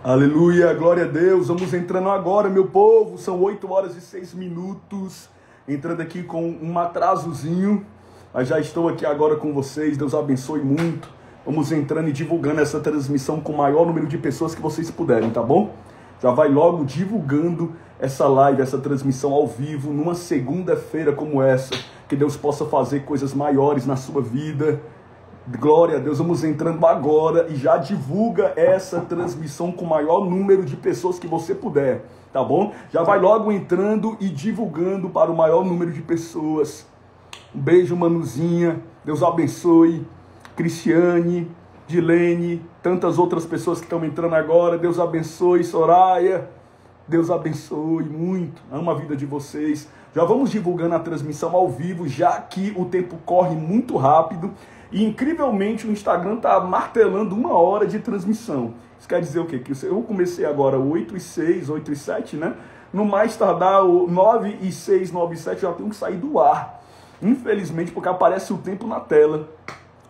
Aleluia, glória a Deus. Vamos entrando agora, meu povo. São 8 horas e 6 minutos. Entrando aqui com um atrasozinho, mas já estou aqui agora com vocês. Deus abençoe muito. Vamos entrando e divulgando essa transmissão com o maior número de pessoas que vocês puderem, tá bom? Já vai logo divulgando essa live, essa transmissão ao vivo, numa segunda-feira como essa. Que Deus possa fazer coisas maiores na sua vida. Glória a Deus, vamos entrando agora e já divulga essa transmissão com o maior número de pessoas que você puder, tá bom? Já vai logo entrando e divulgando para o maior número de pessoas. Um beijo, Manuzinha, Deus abençoe. Cristiane, Dilene, tantas outras pessoas que estão entrando agora, Deus abençoe. Soraya, Deus abençoe muito, amo a vida de vocês. Já vamos divulgando a transmissão ao vivo, já que o tempo corre muito rápido. E incrivelmente o Instagram está martelando 1 hora de transmissão. Isso quer dizer o quê? Que eu comecei agora 8h06, 8h07, né? No mais tardar 9h06, 9h07 já tenho que sair do ar. Infelizmente, porque aparece o tempo na tela.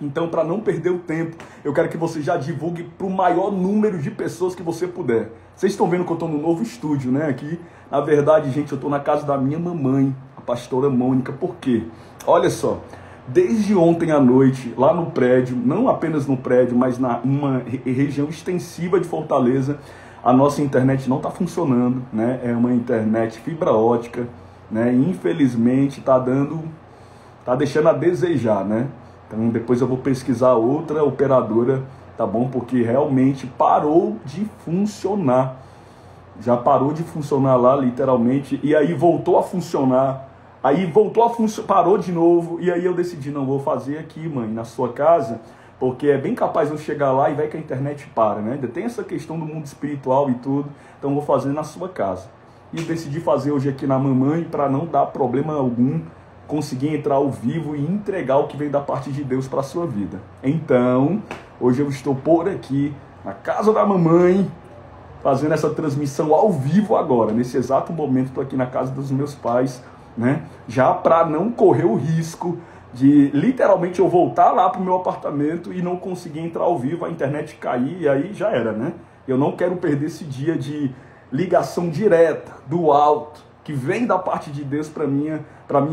Então, para não perder o tempo, eu quero que você já divulgue para o maior número de pessoas que você puder. Vocês estão vendo que eu estou no novo estúdio, né? Aqui, na verdade, gente, eu estou na casa da minha mamãe, a pastora Mônica. Por quê? Olha só. Desde ontem à noite, lá no prédio, não apenas no prédio, mas numa região extensiva de Fortaleza, a nossa internet não está funcionando, né? É uma internet fibra ótica, né? E infelizmente está deixando a desejar, né? Então depois eu vou pesquisar outra operadora, tá bom? Porque realmente parou de funcionar. Já parou de funcionar lá, literalmente, e aí voltou a funcionar. Aí voltou a funcionar, parou de novo, e aí eu decidi, não, vou fazer aqui, mãe, na sua casa, porque é bem capaz de eu chegar lá e vai que a internet para, né? Ainda tem essa questão do mundo espiritual e tudo, então eu vou fazer na sua casa. E eu decidi fazer hoje aqui na mamãe, para não dar problema algum, conseguir entrar ao vivo e entregar o que vem da parte de Deus para a sua vida. Então, hoje eu estou por aqui, na casa da mamãe, fazendo essa transmissão ao vivo agora, nesse exato momento, estou aqui na casa dos meus pais, né? Já para não correr o risco de literalmente eu voltar lá pro meu apartamento e não conseguir entrar ao vivo, a internet cair e aí já era, né? Eu não quero perder esse dia de ligação direta do alto que vem da parte de Deus para minha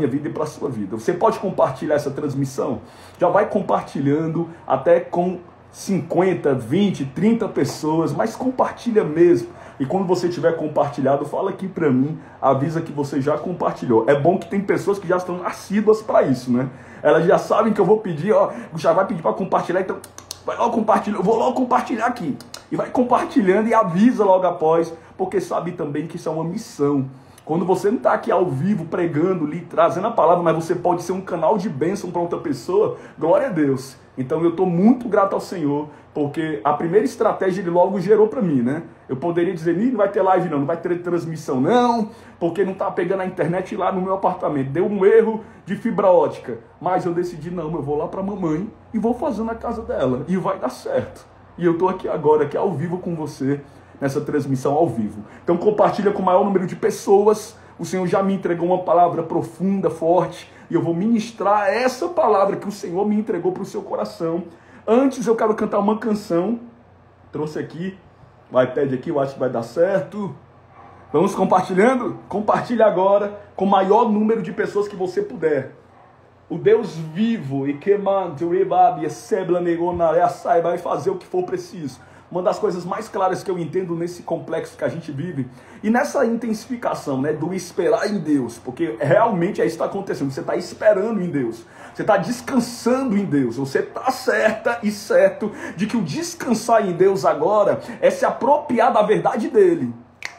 vida e para sua vida. Você pode compartilhar essa transmissão? Já vai compartilhando até com 50, 20, 30 pessoas, mas compartilha mesmo. E quando você tiver compartilhado, fala aqui pra mim, avisa que você já compartilhou. É bom que tem pessoas que já estão assíduas para isso, né? Elas já sabem que eu vou pedir, ó, já vai pedir para compartilhar, então vai logo compartilhar, eu vou logo compartilhar aqui. E vai compartilhando e avisa logo após, porque sabe também que isso é uma missão. Quando você não está aqui ao vivo pregando, lhe trazendo a palavra, mas você pode ser um canal de bênção para outra pessoa, glória a Deus. Então eu estou muito grato ao Senhor, porque a primeira estratégia ele logo gerou para mim, né? Eu poderia dizer, não vai ter live não vai ter transmissão não, porque não está pegando a internet lá no meu apartamento. Deu um erro de fibra ótica, mas eu decidi, não, eu vou lá para a mamãe e vou fazer na casa dela, e vai dar certo. E eu estou aqui agora, aqui ao vivo com você, nessa transmissão ao vivo. Então compartilha com o maior número de pessoas. O Senhor já me entregou uma palavra profunda, forte, e eu vou ministrar essa palavra que o Senhor me entregou para o seu coração. Antes eu quero cantar uma canção. Trouxe aqui o iPad aqui, eu acho que vai dar certo. Vamos compartilhando? Compartilha agora com o maior número de pessoas que você puder. O Deus vivo e que manda vai fazer o que for preciso. Uma das coisas mais claras que eu entendo nesse complexo que a gente vive e nessa intensificação, né, do esperar em Deus, porque realmente é isso que está acontecendo. Você está esperando em Deus, você está descansando em Deus, você está certa e certo de que o descansar em Deus agora é se apropriar da verdade dele.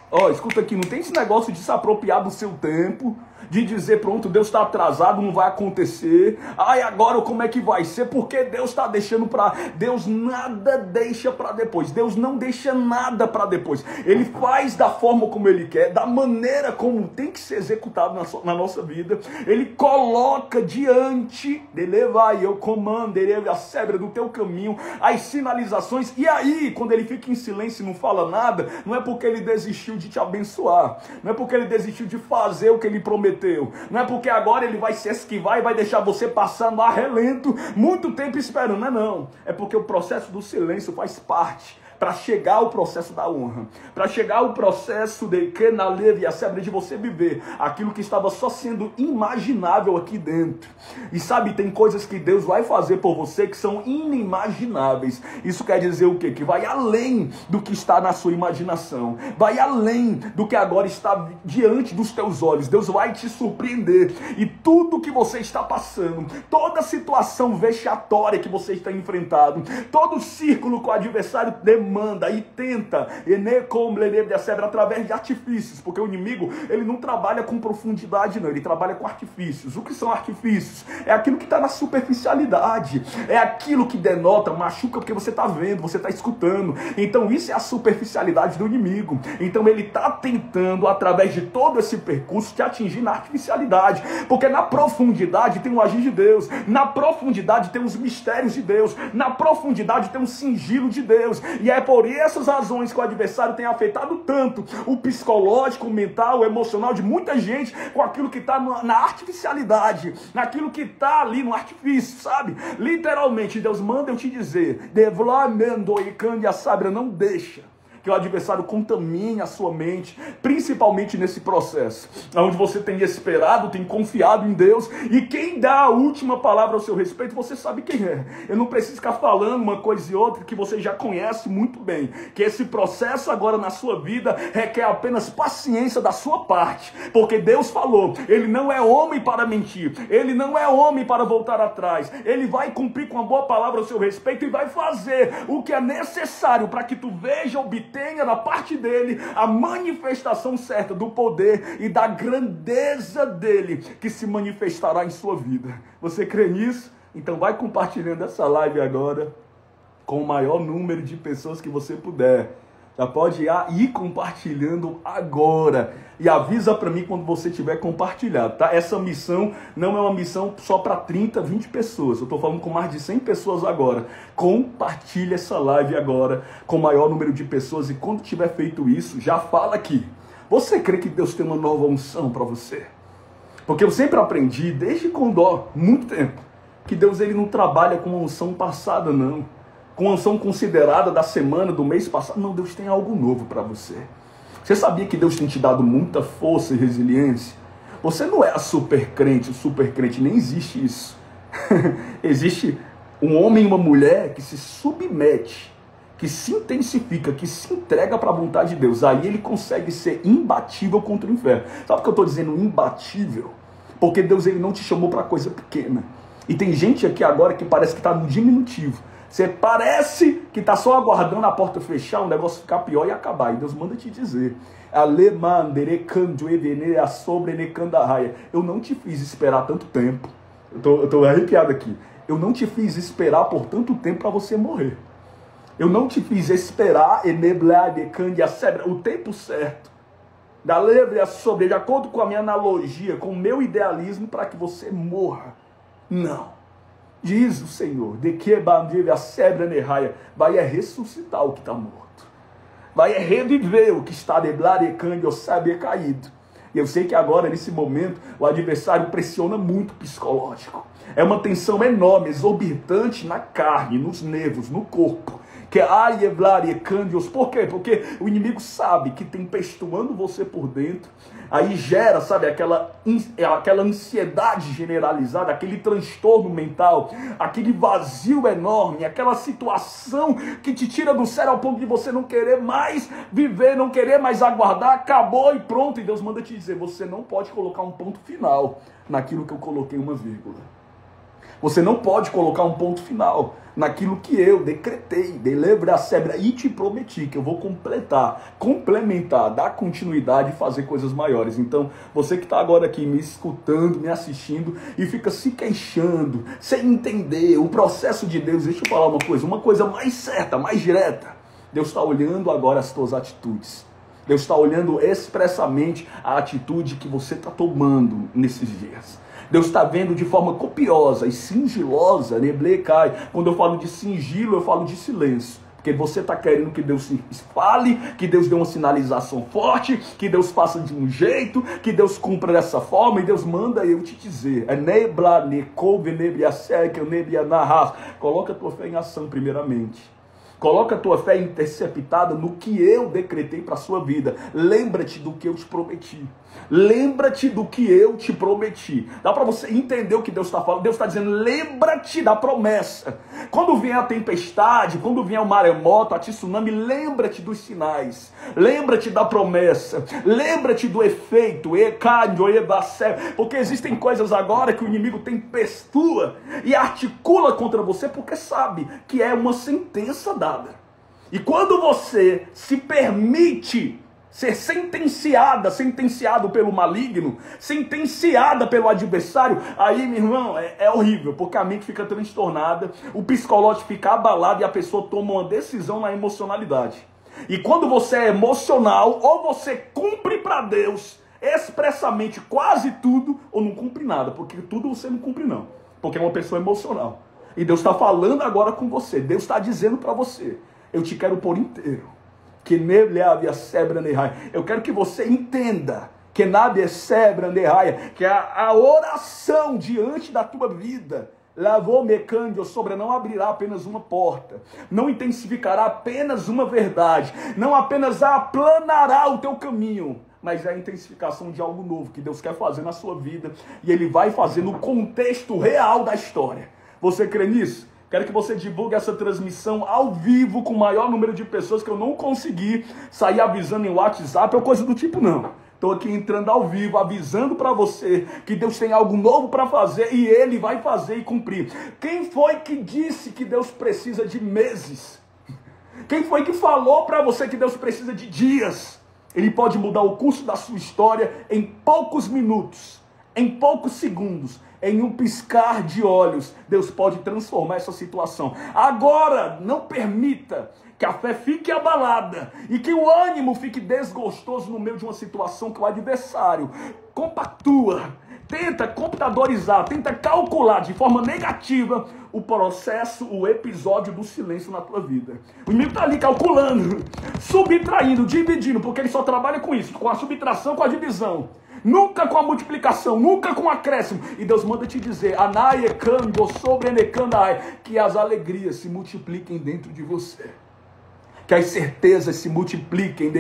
Ó, escuta aqui, não tem esse negócio de se apropriar do seu tempo, de dizer, pronto, Deus está atrasado, não vai acontecer. Ai, agora como é que vai ser? Porque Deus está deixando para... Deus nada deixa para depois. Deus não deixa nada para depois. Ele faz da forma como Ele quer, da maneira como tem que ser executado na nossa vida. Ele coloca diante, Ele vai, eu comando, Ele acelera do teu caminho, as sinalizações. E aí, quando Ele fica em silêncio e não fala nada, não é porque Ele desistiu de te abençoar, não é porque Ele desistiu de fazer o que Ele prometeu, não é porque agora Ele vai se esquivar e vai deixar você passando a relento muito tempo esperando, não é não, é porque o processo do silêncio faz parte para chegar ao processo da honra, para chegar ao processo de que na leve a de você viver aquilo que estava só sendo imaginável aqui dentro. E sabe, tem coisas que Deus vai fazer por você que são inimagináveis. Isso quer dizer o quê? Que vai além do que está na sua imaginação, vai além do que agora está diante dos teus olhos. Deus vai te surpreender, e tudo que você está passando, toda situação vexatória que você está enfrentando, todo círculo que o adversário demanda e tenta, através de artifícios, porque o inimigo, ele não trabalha com profundidade não, ele trabalha com artifícios. O que são artifícios? É aquilo que está na superficialidade, é aquilo que denota, machuca, porque você está vendo, você está escutando. Então isso é a superficialidade do inimigo. Então ele está tentando, através de todo esse percurso, te atingir na artificialidade, porque na profundidade tem o agir de Deus, na profundidade tem os mistérios de Deus, na profundidade tem um sigilo de Deus. E é por essas razões que o adversário tem afetado tanto o psicológico, o mental, o emocional de muita gente, com aquilo que está na artificialidade, naquilo que está ali no artifício, sabe? Literalmente, Deus manda eu te dizer, não deixa que o adversário contamine a sua mente, principalmente nesse processo, onde você tem esperado, tem confiado em Deus, e quem dá a última palavra ao seu respeito, você sabe quem é. Eu não preciso ficar falando uma coisa e outra que você já conhece muito bem, que esse processo agora na sua vida requer apenas paciência da sua parte, porque Deus falou, Ele não é homem para mentir, Ele não é homem para voltar atrás, Ele vai cumprir com a boa palavra ao seu respeito e vai fazer o que é necessário para que tu veja, obtenha da parte dele a manifestação certa do poder e da grandeza dele que se manifestará em sua vida. Você crê nisso? Então vai compartilhando essa live agora com o maior número de pessoas que você puder. Já pode ir compartilhando agora. E avisa para mim quando você tiver compartilhado, tá? Essa missão não é uma missão só para 30, 20 pessoas. Eu estou falando com mais de 100 pessoas agora. Compartilha essa live agora com o maior número de pessoas. E quando tiver feito isso, já fala aqui. Você crê que Deus tem uma nova unção para você? Porque eu sempre aprendi, desde quando, muito tempo, que Deus ele não trabalha com uma unção passada, não. Com a unção considerada da semana, do mês passado. Não, Deus tem algo novo para você. Você sabia que Deus tem te dado muita força e resiliência? Você não é a super crente, o super crente, nem existe isso. Existe um homem e uma mulher que se submete, que se intensifica, que se entrega para a vontade de Deus. Aí ele consegue ser imbatível contra o inferno. Sabe por que eu estou dizendo imbatível? Porque Deus ele não te chamou para coisa pequena. E tem gente aqui agora que parece que está no diminutivo. Você parece que está só aguardando a porta fechar, o negócio ficar pior e acabar. E Deus manda te dizer, eu não te fiz esperar tanto tempo. Eu tô arrepiado aqui. Eu não te fiz esperar por tanto tempo para você morrer. Eu não te fiz esperar o tempo certo. De acordo com a minha analogia, com o meu idealismo, para que você morra. Não. Diz o Senhor, de que a sebra nerraia vai ressuscitar o que está morto, vai reviver o que está deblarecando ou sabe caído. E eu sei que agora, nesse momento, o adversário pressiona muito o psicológico. É uma tensão enorme, exorbitante na carne, nos nervos, no corpo. Por quê? Porque o inimigo sabe que tempestuando você por dentro, aí gera, sabe, aquela ansiedade generalizada, aquele transtorno mental, aquele vazio enorme, aquela situação que te tira do sério ao ponto de você não querer mais viver, não querer mais aguardar, acabou e pronto. E Deus manda te dizer, você não pode colocar um ponto final naquilo que eu coloquei uma vírgula. Você não pode colocar um ponto final naquilo que eu decretei, e te prometi que eu vou complementar, dar continuidade e fazer coisas maiores. Então, você que está agora aqui me escutando, me assistindo e fica se queixando, sem entender o processo de Deus, deixa eu falar uma coisa mais certa, mais direta. Deus está olhando agora as tuas atitudes. Deus está olhando expressamente a atitude que você está tomando nesses dias. Deus está vendo de forma copiosa e sigilosa, quando eu falo de sigilo, eu falo de silêncio. Porque você está querendo que Deus se fale, que Deus dê uma sinalização forte, que Deus faça de um jeito, que Deus cumpra dessa forma, e Deus manda eu te dizer. Coloca a tua fé em ação primeiramente. Coloca a tua fé interceptada no que eu decretei para a sua vida. Lembra-te do que eu te prometi. Lembra-te do que eu te prometi. Dá para você entender o que Deus está falando? Deus está dizendo, lembra-te da promessa. Quando vier a tempestade, quando vier o maremoto, a tsunami, lembra-te dos sinais. Lembra-te da promessa. Lembra-te do efeito. Porque existem coisas agora que o inimigo tempestua e articula contra você porque sabe que é uma sentença dada. E quando você se permite ser sentenciado pelo maligno, sentenciada pelo adversário, aí, meu irmão, é horrível, porque a mente fica transtornada, o psicológico fica abalado e a pessoa toma uma decisão na emocionalidade. E quando você é emocional, ou você cumpre para Deus expressamente quase tudo, ou não cumpre nada, porque tudo você não cumpre não, porque é uma pessoa emocional. E Deus está falando agora com você, Deus está dizendo para você, eu te quero por inteiro. Que eu quero que você entenda que que a oração diante da tua vida não abrirá apenas uma porta, não intensificará apenas uma verdade, não apenas aplanará o teu caminho, mas é a intensificação de algo novo que Deus quer fazer na sua vida, e Ele vai fazer no contexto real da história. Você crê nisso? Quero que você divulgue essa transmissão ao vivo com o maior número de pessoas, que eu não consegui sair avisando em WhatsApp ou coisa do tipo, não. Estou aqui entrando ao vivo, avisando para você que Deus tem algo novo para fazer e Ele vai fazer e cumprir. Quem foi que disse que Deus precisa de meses? Quem foi que falou para você que Deus precisa de dias? Ele pode mudar o curso da sua história em poucos minutos, em poucos segundos. Em um piscar de olhos, Deus pode transformar essa situação. Agora, não permita que a fé fique abalada e que o ânimo fique desgostoso no meio de uma situação que o adversário compactua, tenta computadorizar, tenta calcular de forma negativa o processo, o episódio do silêncio na tua vida. O inimigo está ali calculando, subtraindo, dividindo, porque ele só trabalha com isso, com a subtração, com a divisão. Nunca com a multiplicação, nunca com o acréscimo. E Deus manda te dizer, que as alegrias se multipliquem dentro de você. Que as certezas se multipliquem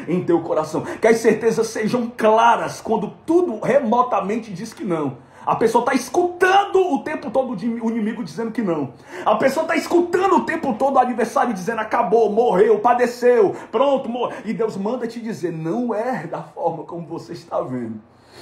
em teu coração. Que as certezas sejam claras quando tudo remotamente diz que não. A pessoa está escutando o tempo todo o inimigo dizendo que não. A pessoa está escutando o tempo todo o adversário dizendo acabou, morreu, padeceu, pronto, morreu. E Deus manda te dizer, não é da forma como você está vendo.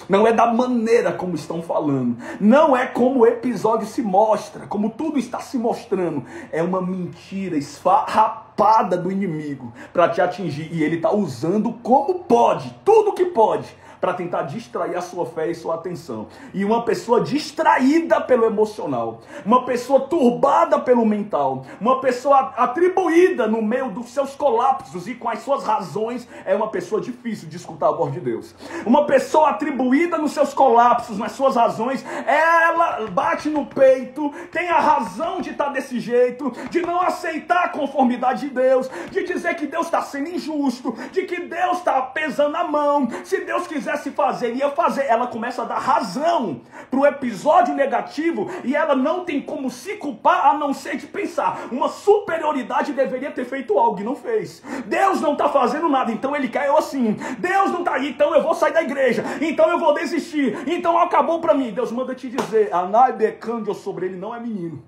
Não é da maneira como estão falando. Não é como o episódio se mostra, como tudo está se mostrando. É uma mentira esfarrapada do inimigo para te atingir. E ele está usando como pode, tudo que pode, para tentar distrair a sua fé e sua atenção. E uma pessoa distraída pelo emocional, uma pessoa turbada pelo mental, uma pessoa atribuída no meio dos seus colapsos e com as suas razões, é uma pessoa difícil de escutar a voz de Deus. Uma pessoa atribuída nos seus colapsos, nas suas razões, ela bate no peito, tem a razão de estar desse jeito, de não aceitar a conformidade de Deus, de dizer que Deus está sendo injusto, de que Deus está pesando a mão, se Deus quiser se fazer, ia fazer. Ela começa a dar razão para o episódio negativo e ela não tem como se culpar a não ser de pensar, uma superioridade deveria ter feito algo e não fez. Deus não está fazendo nada, então ele quer eu assim. Deus não está aí, então eu vou sair da igreja, então eu vou desistir, então acabou para mim. Deus manda te dizer, Anai Becandio sobre ele não é menino.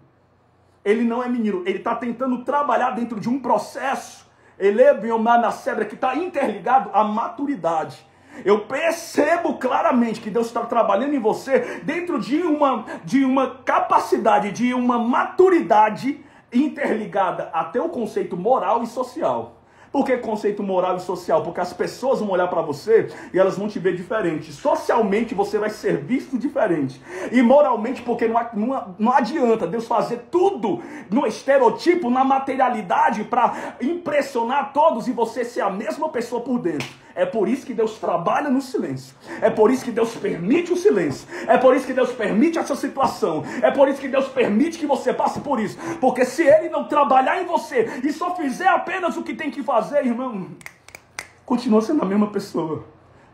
Ele não é menino, ele está tentando trabalhar dentro de um processo, que está interligado à maturidade. Eu percebo claramente que Deus está trabalhando em você dentro de uma capacidade, de uma maturidade interligada até o conceito moral e social. Por que conceito moral e social? Porque as pessoas vão olhar para você e elas vão te ver diferente. Socialmente você vai ser visto diferente. E moralmente, porque não adianta Deus fazer tudo no estereotipo, na materialidade, para impressionar todos e você ser a mesma pessoa por dentro. É por isso que Deus trabalha no silêncio. É por isso que Deus permite o silêncio. É por isso que Deus permite essa situação. É por isso que Deus permite que você passe por isso. Porque se Ele não trabalhar em você e só fizer apenas o que tem que fazer, irmão, continua sendo a mesma pessoa.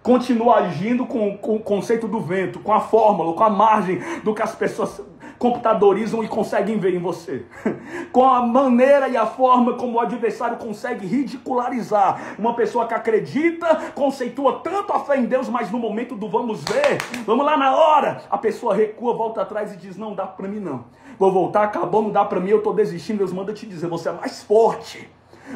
Continua agindo com o conceito do vento, com a fórmula, com a margem do que as pessoas computadorizam e conseguem ver em você. Com a maneira e a forma como o adversário consegue ridicularizar. Uma pessoa que acredita, conceitua tanto a fé em Deus, mas no momento do vamos ver, vamos lá na hora, a pessoa recua, volta atrás e diz, não dá pra mim não. Vou voltar, acabou, não dá pra mim, eu tô desistindo. Deus manda te dizer, você é mais forte.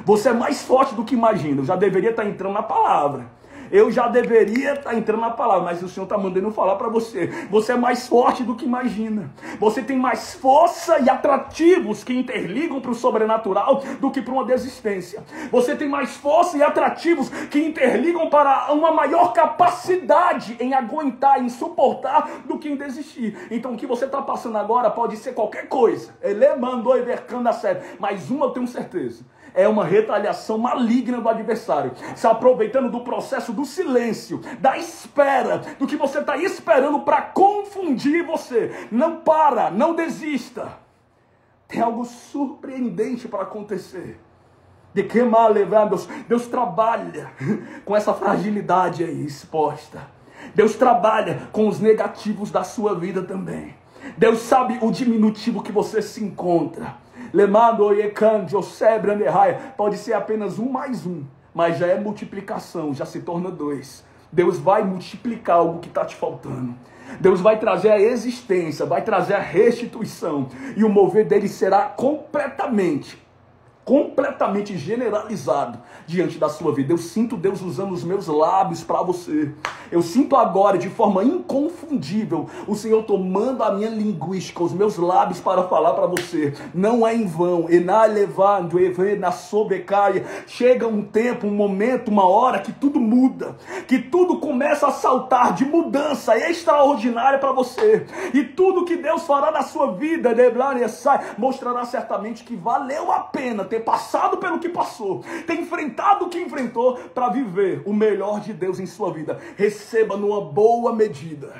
Você é mais forte do que imagina. Eu já deveria estar entrando na palavra. Eu já deveria estar entrando na palavra, mas o Senhor está mandando falar para você. Você é mais forte do que imagina. Você tem mais força e atrativos que interligam para o sobrenatural do que para uma desistência. Você tem mais força e atrativos que interligam para uma maior capacidade em aguentar, em suportar, do que em desistir. Então o que você está passando agora pode ser qualquer coisa. Ele mandou evercando a sério. Mas uma eu tenho certeza. É uma retaliação maligna do adversário, se aproveitando do processo do silêncio, da espera, do que você está esperando para confundir você. Não para, não desista. Tem algo surpreendente para acontecer. De que mal levar, Deus trabalha com essa fragilidade aí exposta. Deus trabalha com os negativos da sua vida também. Deus sabe o diminutivo que você se encontra. Pode ser apenas 1 mais 1, mas já é multiplicação, já se torna 2. Deus vai multiplicar algo que está te faltando. Deus vai trazer a existência, vai trazer a restituição, e o mover dele será completamente generalizado diante da sua vida. Eu sinto Deus usando os meus lábios para você. Eu sinto agora, de forma inconfundível, o Senhor tomando a minha linguística, os meus lábios para falar para você. Não é em vão. Chega um tempo, um momento, uma hora que tudo muda, que tudo começa a saltar de mudança extraordinária para você. E tudo que Deus fará na sua vida mostrará certamente que valeu a pena ter passado pelo que passou, ter enfrentado o que enfrentou, para viver o melhor de Deus em sua vida. Receba numa boa medida,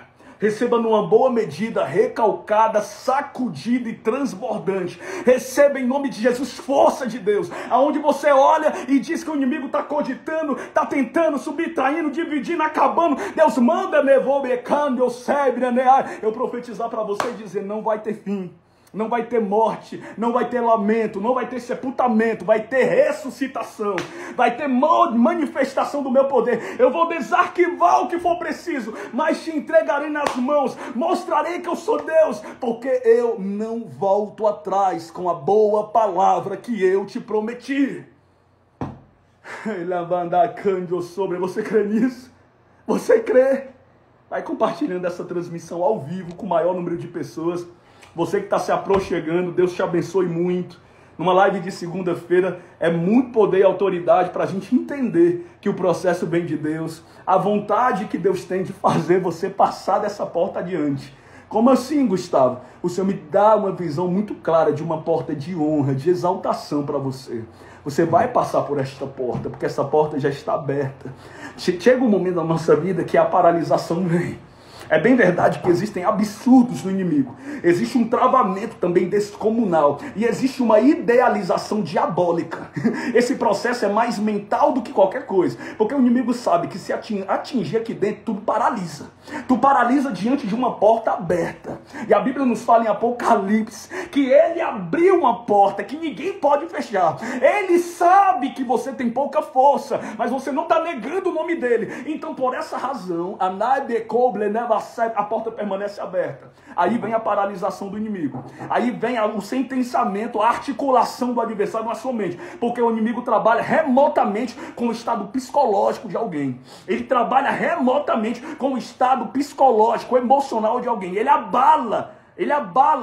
recalcada, sacudida e transbordante. Receba em nome de Jesus força de Deus, aonde você olha e diz que o inimigo está cogitando, está tentando, subtraindo, dividindo, acabando. Deus manda, eu profetizar para você e dizer, não vai ter fim. Não vai ter morte, não vai ter lamento, não vai ter sepultamento, vai ter ressuscitação, vai ter manifestação do meu poder. Eu vou desarquivar o que for preciso, mas te entregarei nas mãos, mostrarei que eu sou Deus, porque eu não volto atrás com a boa palavra que eu te prometi. Você crê nisso? Você crê? Vai compartilhando essa transmissão ao vivo com o maior número de pessoas. Você que está se aproximando, Deus te abençoe muito. Numa live de segunda-feira é muito poder e autoridade para a gente entender que o processo vem de Deus. A vontade que Deus tem de fazer você passar dessa porta adiante. Como assim, Gustavo? O Senhor me dá uma visão muito clara de uma porta de honra, de exaltação para você. Você vai passar por esta porta, porque essa porta já está aberta. Chega um momento da nossa vida que a paralisação vem. É bem verdade que existem absurdos no inimigo. Existe um travamento também descomunal. E existe uma idealização diabólica. Esse processo é mais mental do que qualquer coisa. Porque o inimigo sabe que se atingir aqui dentro, tudo paralisa. Tu paralisa diante de uma porta aberta. E a Bíblia nos fala em Apocalipse que ele abriu uma porta que ninguém pode fechar. Ele sabe que você tem pouca força, mas você não está negando o nome dele. Então, por essa razão, a porta permanece aberta. Aí vem a paralisação do inimigo. Aí vem o sentenciamento, a articulação do adversário na sua mente. Porque o inimigo trabalha remotamente com o estado psicológico de alguém. Ele trabalha remotamente com o estado psicológico, emocional de alguém. Ele abala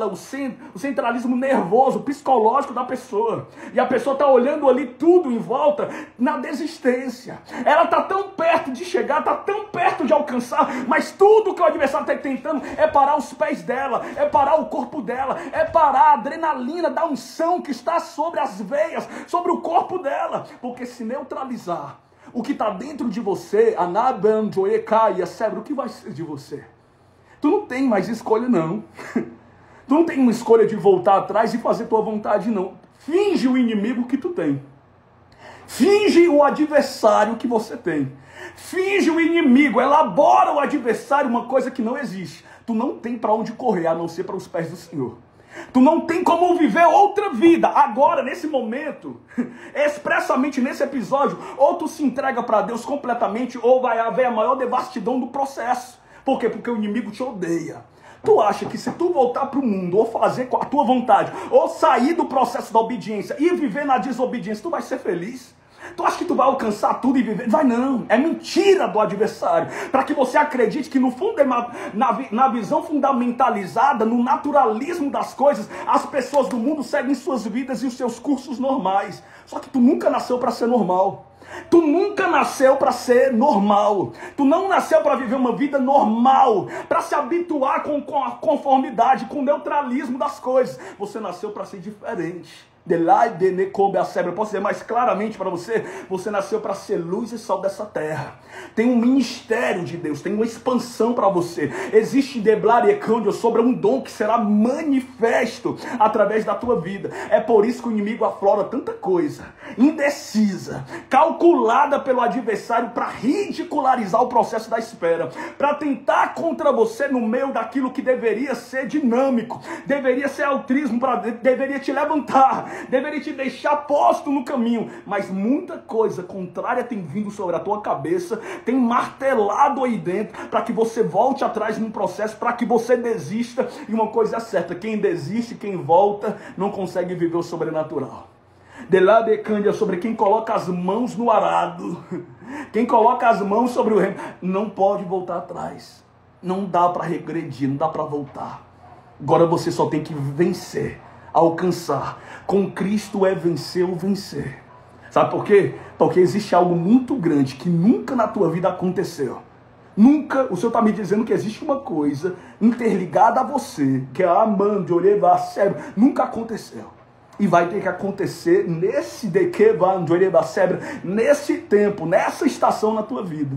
o centralismo nervoso, psicológico da pessoa. E a pessoa está olhando ali tudo em volta na desistência. Ela está tão perto de chegar, está tão perto de alcançar, mas tudo que o adversário está tentando é parar os pés dela, é parar o corpo dela, é parar a adrenalina da unção que está sobre as veias, sobre o corpo dela. Porque se neutralizar o que está dentro de você, o que vai ser de você? Tu não tem mais escolha, não. Tu não tem uma escolha de voltar atrás e fazer tua vontade, não. Finge o inimigo que tu tem. Finge o adversário que você tem. Finge o inimigo, elabora o adversário, uma coisa que não existe. Tu não tem para onde correr, a não ser para os pés do Senhor. Tu não tem como viver outra vida. Agora, nesse momento, expressamente nesse episódio, ou tu se entrega para Deus completamente, ou vai haver a maior devastidão do processo. Por quê? Porque o inimigo te odeia. Tu acha que se tu voltar para o mundo, ou fazer com a tua vontade, ou sair do processo da obediência e viver na desobediência, tu vai ser feliz? Tu acha que tu vai alcançar tudo e viver? Vai não, é mentira do adversário. Para que você acredite que no fundo, na visão fundamentalizada, no naturalismo das coisas, as pessoas do mundo seguem suas vidas e os seus cursos normais. Só que tu nunca nasceu para ser normal. Tu nunca nasceu para ser normal. Tu não nasceu para viver uma vida normal, para se habituar com a conformidade, com o neutralismo das coisas. Você nasceu para ser diferente. Eu posso dizer mais claramente para você: você nasceu para ser luz e sal dessa terra. Tem um ministério de Deus, tem uma expansão para você. Existe sobre um dom que será manifesto através da tua vida. É por isso que o inimigo aflora tanta coisa indecisa, calculada pelo adversário para ridicularizar o processo da espera, para tentar contra você no meio daquilo que deveria ser dinâmico, deveria ser altruísmo, deveria te levantar, deveria te deixar posto no caminho. Mas muita coisa contrária tem vindo sobre a tua cabeça, tem martelado aí dentro, para que você volte atrás num processo, para que você desista. E uma coisa é certa: quem desiste, quem volta, não consegue viver o sobrenatural. De lá de Cândia, sobre quem coloca as mãos no arado, quem coloca as mãos sobre o remo, não pode voltar atrás. Não dá para regredir, não dá para voltar. Agora você só tem que vencer, alcançar. Com Cristo é vencer ou vencer. Sabe por quê? Porque existe algo muito grande que nunca na tua vida aconteceu. Nunca. O Senhor está me dizendo que existe uma coisa interligada a você, que é a amando, oreva, cérebro. Nunca aconteceu. E vai ter que acontecer nesse tempo, nessa estação na tua vida.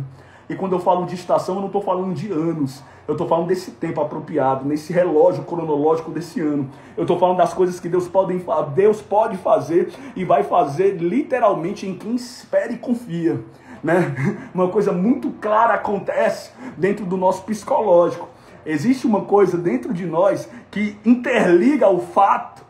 E quando eu falo de estação, eu não estou falando de anos. Eu estou falando desse tempo apropriado, nesse relógio cronológico desse ano. Eu estou falando das coisas que Deus pode fazer e vai fazer literalmente em quem espera e confia. Né? Uma coisa muito clara acontece dentro do nosso psicológico. Existe uma coisa dentro de nós que interliga o fato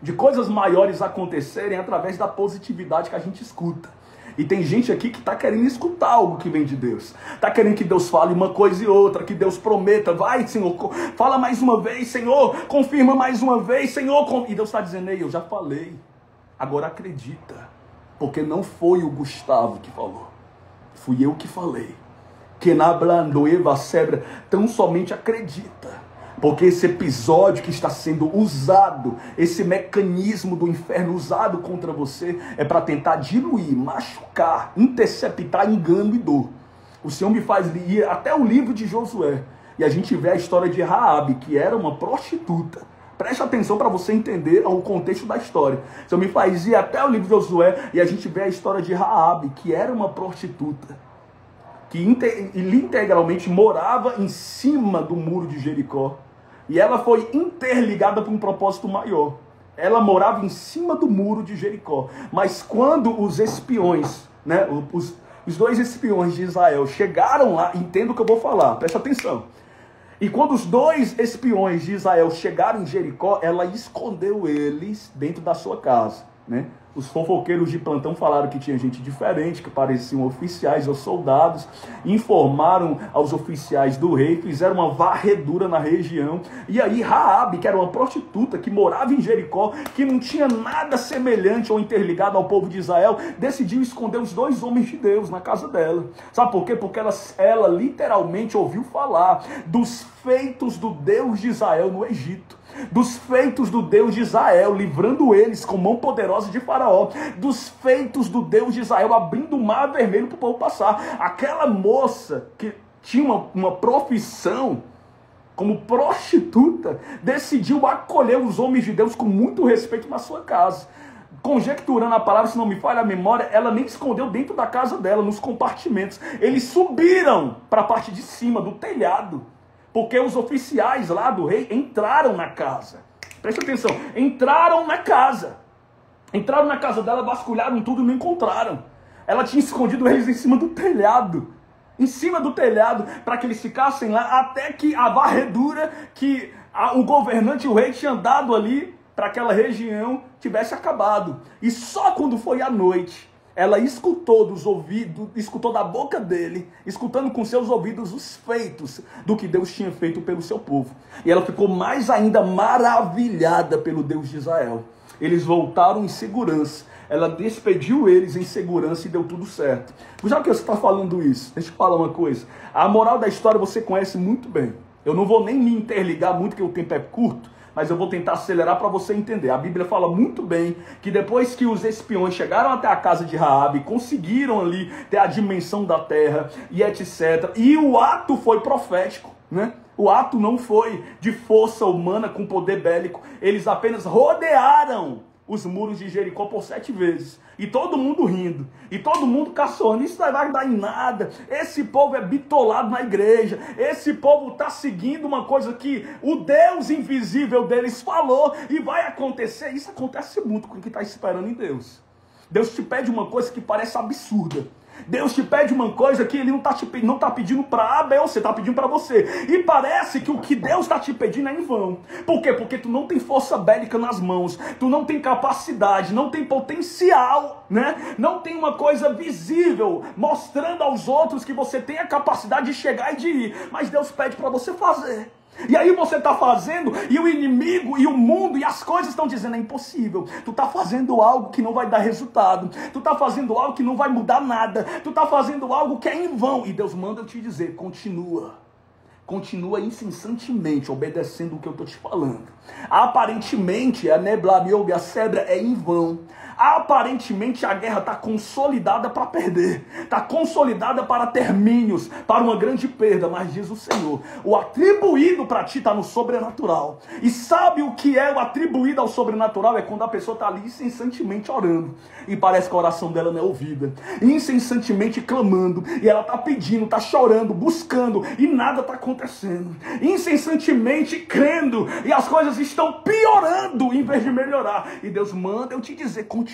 de coisas maiores acontecerem através da positividade que a gente escuta. E tem gente aqui que está querendo escutar algo que vem de Deus. Está querendo que Deus fale uma coisa e outra, que Deus prometa. Vai, Senhor, fala mais uma vez, Senhor, confirma mais uma vez, Senhor. E Deus está dizendo: ei, eu já falei, agora acredita. Porque não foi o Gustavo que falou, fui eu que falei. Que na blandoeva sebra, tão somente acredita. Porque esse episódio que está sendo usado, esse mecanismo do inferno usado contra você, é para tentar diluir, machucar, interceptar engano e dor. O Senhor me faz ler até o livro de Josué, e a gente vê a história de Raabe, que era uma prostituta. Preste atenção para você entender o contexto da história. O Senhor me faz ir até o livro de Josué, e a gente vê a história de Raabe, que era uma prostituta, que integralmente morava em cima do muro de Jericó. E ela foi interligada por um propósito maior. Ela morava em cima do muro de Jericó. Mas quando os espiões, né, os dois espiões de Israel chegaram lá, entenda o que eu vou falar, presta atenção. E quando os dois espiões de Israel chegaram em Jericó, ela escondeu eles dentro da sua casa, né? Os fofoqueiros de plantão falaram que tinha gente diferente, que pareciam oficiais ou soldados, informaram aos oficiais do rei, fizeram uma varredura na região, e aí Raabe, que era uma prostituta, que morava em Jericó, que não tinha nada semelhante ou interligado ao povo de Israel, decidiu esconder os dois homens de Deus na casa dela. Sabe por quê? Porque ela literalmente ouviu falar dos feitos do Deus de Israel no Egito. Dos feitos do Deus de Israel, livrando eles com mão poderosa de Faraó. Dos feitos do Deus de Israel, abrindo o mar vermelho para o povo passar. Aquela moça que tinha uma profissão como prostituta, decidiu acolher os homens de Deus com muito respeito na sua casa. Conjecturando a palavra, se não me falha a memória, ela nem escondeu dentro da casa dela, nos compartimentos. Eles subiram para a parte de cima do telhado, porque os oficiais lá do rei entraram na casa. Presta atenção, entraram na casa. Entraram na casa dela, vasculharam tudo e não encontraram. Ela tinha escondido eles em cima do telhado. Em cima do telhado, para que eles ficassem lá, até que a varredura que o governante, o rei, tinha dado ali para aquela região tivesse acabado. E só quando foi à noite, ela escutou dos ouvidos, escutou da boca dele, escutando com seus ouvidos os feitos do que Deus tinha feito pelo seu povo. E ela ficou mais ainda maravilhada pelo Deus de Israel. Eles voltaram em segurança. Ela despediu eles em segurança e deu tudo certo. Já que você está falando isso, deixa eu falar uma coisa. A moral da história você conhece muito bem. Eu não vou nem me interligar muito, porque o tempo é curto, mas eu vou tentar acelerar para você entender. A Bíblia fala muito bem que depois que os espiões chegaram até a casa de Raabe, conseguiram ali ter a dimensão da terra e etc. E o ato foi profético, né? O ato não foi de força humana com poder bélico. Eles apenas rodearam os muros de Jericó por 7 vezes. E todo mundo rindo. E todo mundo caçoando. Isso não vai dar em nada. Esse povo é bitolado na igreja. Esse povo está seguindo uma coisa que o Deus invisível deles falou. E vai acontecer. Isso acontece muito com quem está esperando em Deus. Deus te pede uma coisa que parece absurda. Deus te pede uma coisa que Ele não está pedindo para A, B ou C, está pedindo para você. E parece que o que Deus está te pedindo é em vão. Por quê? Porque tu não tem força bélica nas mãos, tu não tem capacidade, não tem potencial, né? Não tem uma coisa visível mostrando aos outros que você tem a capacidade de chegar e de ir. Mas Deus pede para você fazer. E aí você está fazendo, e o inimigo, e o mundo, e as coisas estão dizendo, é impossível. Tu está fazendo algo que não vai dar resultado. Tu está fazendo algo que não vai mudar nada. Tu está fazendo algo que é em vão. E Deus manda eu te dizer, continua. Continua incessantemente obedecendo o que eu estou te falando. Aparentemente, a nebla, a sebra é em vão. Aparentemente a guerra está consolidada para perder, está consolidada para termínios, para uma grande perda, mas diz o Senhor, o atribuído para ti está no sobrenatural. E sabe o que é o atribuído ao sobrenatural? É quando a pessoa está ali incessantemente orando, e parece que a oração dela não é ouvida, incessantemente clamando, e ela está pedindo, está chorando, buscando, e nada está acontecendo, incessantemente crendo, e as coisas estão piorando em vez de melhorar. E Deus manda eu te dizer, continua,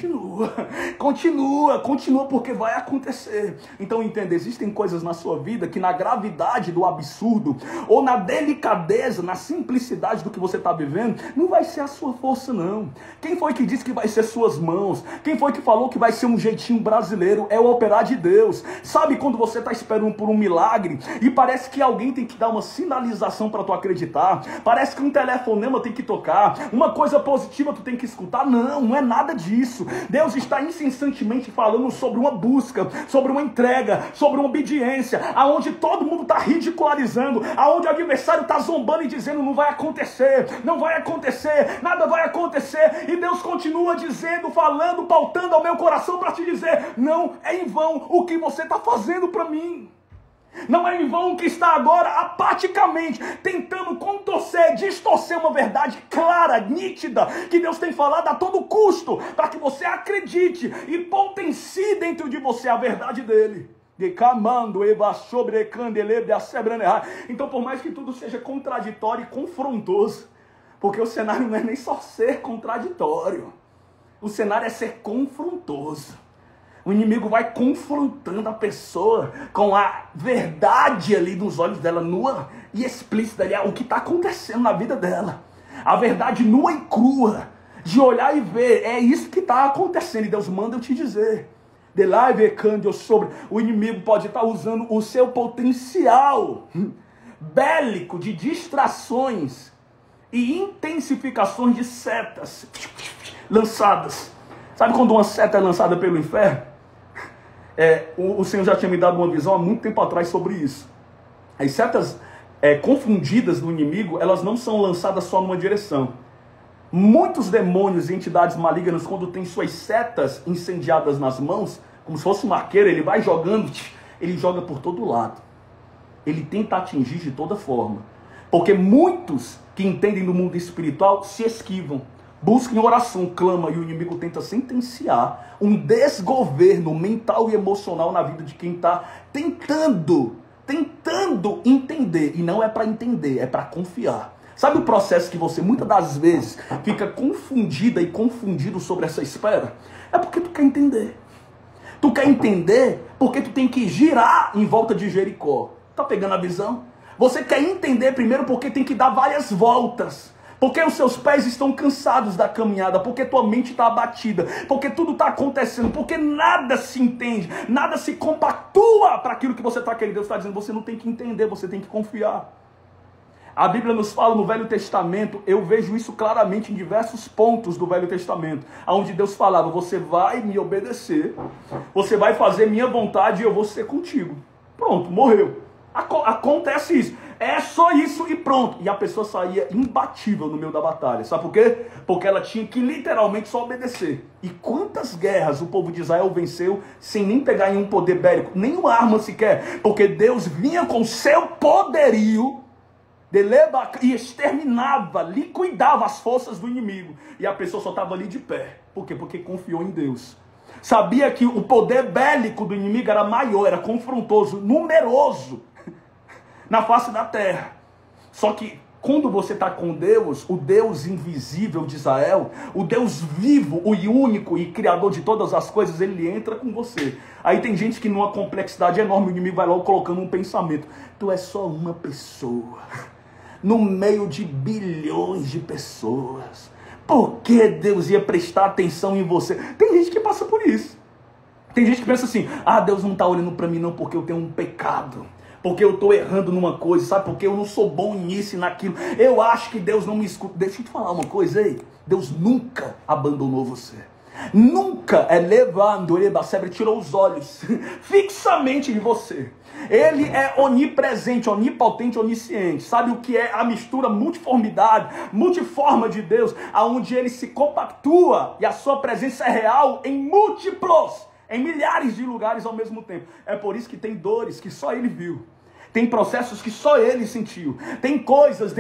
porque vai acontecer. Então entenda, existem coisas na sua vida que na gravidade do absurdo, ou na delicadeza, na simplicidade do que você está vivendo, não vai ser a sua força não. Quem foi que disse que vai ser suas mãos? Quem foi que falou que vai ser um jeitinho brasileiro? É o operar de Deus. Sabe quando você está esperando por um milagre, e parece que alguém tem que dar uma sinalização para tu acreditar? Parece que um telefonema tem que tocar, uma coisa positiva tu tem que escutar? Não, não é nada disso. Deus está incessantemente falando sobre uma busca, sobre uma entrega, sobre uma obediência, aonde todo mundo está ridicularizando, aonde o adversário está zombando e dizendo não vai acontecer, não vai acontecer, nada vai acontecer, e Deus continua dizendo, falando, pautando ao meu coração para te dizer, não é em vão o que você está fazendo para mim. Não é em vão que está agora apaticamente tentando contorcer, distorcer uma verdade clara, nítida, que Deus tem falado a todo custo, para que você acredite e potencie dentro de você a verdade dele. Então, por mais que tudo seja contraditório e confrontoso, porque o cenário não é nem só ser contraditório, o cenário é ser confrontoso. O inimigo vai confrontando a pessoa com a verdade ali dos olhos dela, nua e explícita ali, o que está acontecendo na vida dela. A verdade nua e crua, de olhar e ver, é isso que está acontecendo. E Deus manda eu te dizer. O inimigo pode estar usando o seu potencial bélico de distrações e intensificações de setas lançadas. Sabe quando uma seta é lançada pelo inferno? O Senhor já tinha me dado uma visão há muito tempo atrás sobre isso. As setas confundidas do inimigo, elas não são lançadas só numa direção. Muitos demônios e entidades malignas, quando tem suas setas incendiadas nas mãos, como se fosse um arqueiro, ele vai jogando, ele joga por todo lado. Ele tenta atingir de toda forma. Porque muitos que entendem do mundo espiritual se esquivam. Busca em oração, clama, e o inimigo tenta sentenciar um desgoverno mental e emocional na vida de quem está tentando entender. E não é para entender, é para confiar. Sabe o processo que você muitas das vezes fica confundida e confundido sobre essa espera? É porque tu quer entender. Tu quer entender porque tu tem que girar em volta de Jericó. Tá pegando a visão? Você quer entender primeiro porque tem que dar várias voltas. Porque os seus pés estão cansados da caminhada, porque tua mente está abatida, porque tudo está acontecendo, porque nada se entende, nada se compactua para aquilo que você está querendo. Deus está dizendo, você não tem que entender, você tem que confiar. A Bíblia nos fala no Velho Testamento, eu vejo isso claramente em diversos pontos do Velho Testamento, onde Deus falava, você vai me obedecer, você vai fazer minha vontade e eu vou ser contigo. Pronto, morreu. Acontece isso. É só isso e pronto. E a pessoa saía imbatível no meio da batalha. Sabe por quê? Porque ela tinha que literalmente só obedecer. E quantas guerras o povo de Israel venceu sem nem pegar em um poder bélico, nenhuma arma sequer, porque Deus vinha com seu poderio e exterminava, liquidava as forças do inimigo. E a pessoa só estava ali de pé. Por quê? Porque confiou em Deus. Sabia que o poder bélico do inimigo era maior, era confrontoso, numeroso na face da terra. Só que quando você está com Deus, o Deus invisível de Israel, o Deus vivo, o único e criador de todas as coisas, ele entra com você. Aí tem gente que numa complexidade enorme, o inimigo vai logo colocando um pensamento. Tu é só uma pessoa, no meio de bilhões de pessoas. Por que Deus ia prestar atenção em você? Tem gente que passa por isso. Tem gente que pensa assim, Deus não está olhando para mim não porque eu tenho um pecado. Porque eu estou errando numa coisa, sabe? Porque eu não sou bom nisso e naquilo. Eu acho que Deus não me escuta. Deixa eu te falar uma coisa aí. Deus nunca abandonou você. Nunca ele tirou os olhos fixamente em você. Ele é onipresente, onipotente, onisciente. Sabe o que é a mistura multiforma de Deus? Aonde ele se compactua e a sua presença é real em múltiplos, em milhares de lugares ao mesmo tempo. É por isso que tem dores que só ele viu. Tem processos que só ele sentiu. Tem coisas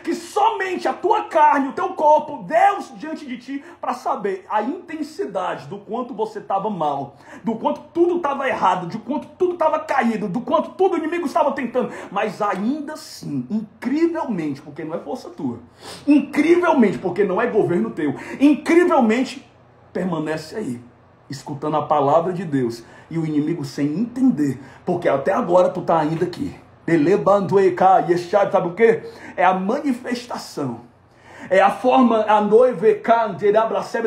que somente a tua carne, o teu corpo, Deus diante de ti, para saber a intensidade do quanto você estava mal, do quanto tudo estava errado, do quanto tudo estava caído, do quanto tudo o inimigo estava tentando. Mas ainda assim, incrivelmente, porque não é força tua, incrivelmente, porque não é governo teu, incrivelmente, permanece aí, escutando a palavra de Deus, e o inimigo sem entender, porque até agora tu tá ainda aqui. Sabe o que? É a manifestação, é a forma, a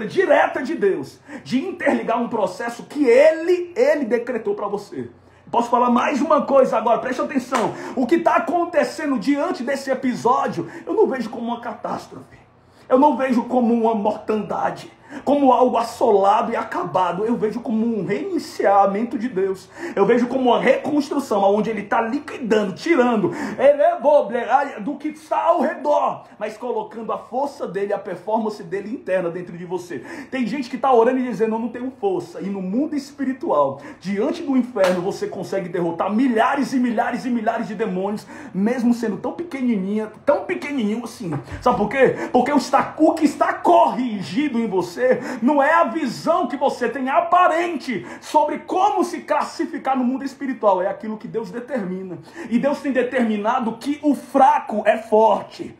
direta de Deus, de interligar um processo que ele decretou para você. Posso falar mais uma coisa agora, preste atenção. O que está acontecendo diante desse episódio, eu não vejo como uma catástrofe, eu não vejo como uma mortandade, como algo assolado e acabado. Eu vejo como um reiniciamento de Deus. Eu vejo como uma reconstrução, onde ele está liquidando, tirando do que está ao redor, mas colocando a força dele, a performance dele interna dentro de você. Tem gente que está orando e dizendo, eu não tenho força. E no mundo espiritual, diante do inferno, você consegue derrotar milhares e milhares e milhares de demônios, mesmo sendo tão pequenininho assim. Sabe por quê? Porque o que está corrigido em você não é a visão que você tem aparente sobre como se classificar no mundo espiritual, é aquilo que Deus determina. E Deus tem determinado que o fraco é forte.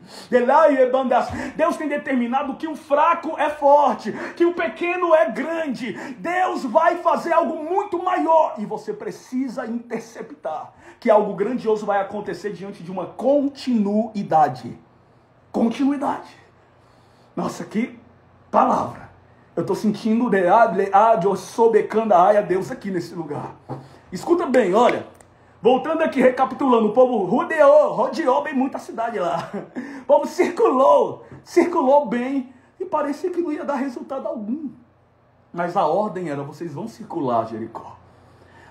Deus tem determinado que o fraco é forte, que o pequeno é grande. Deus vai fazer algo muito maior e você precisa interceptar que algo grandioso vai acontecer diante de uma continuidade. Nossa, que palavra. Eu estou sentindo Deus aqui nesse lugar. Escuta bem, olha. Voltando aqui, recapitulando. O povo rodeou bem muito a cidade lá. O povo circulou bem. E parecia que não ia dar resultado algum. Mas a ordem era, vocês vão circular, Jericó.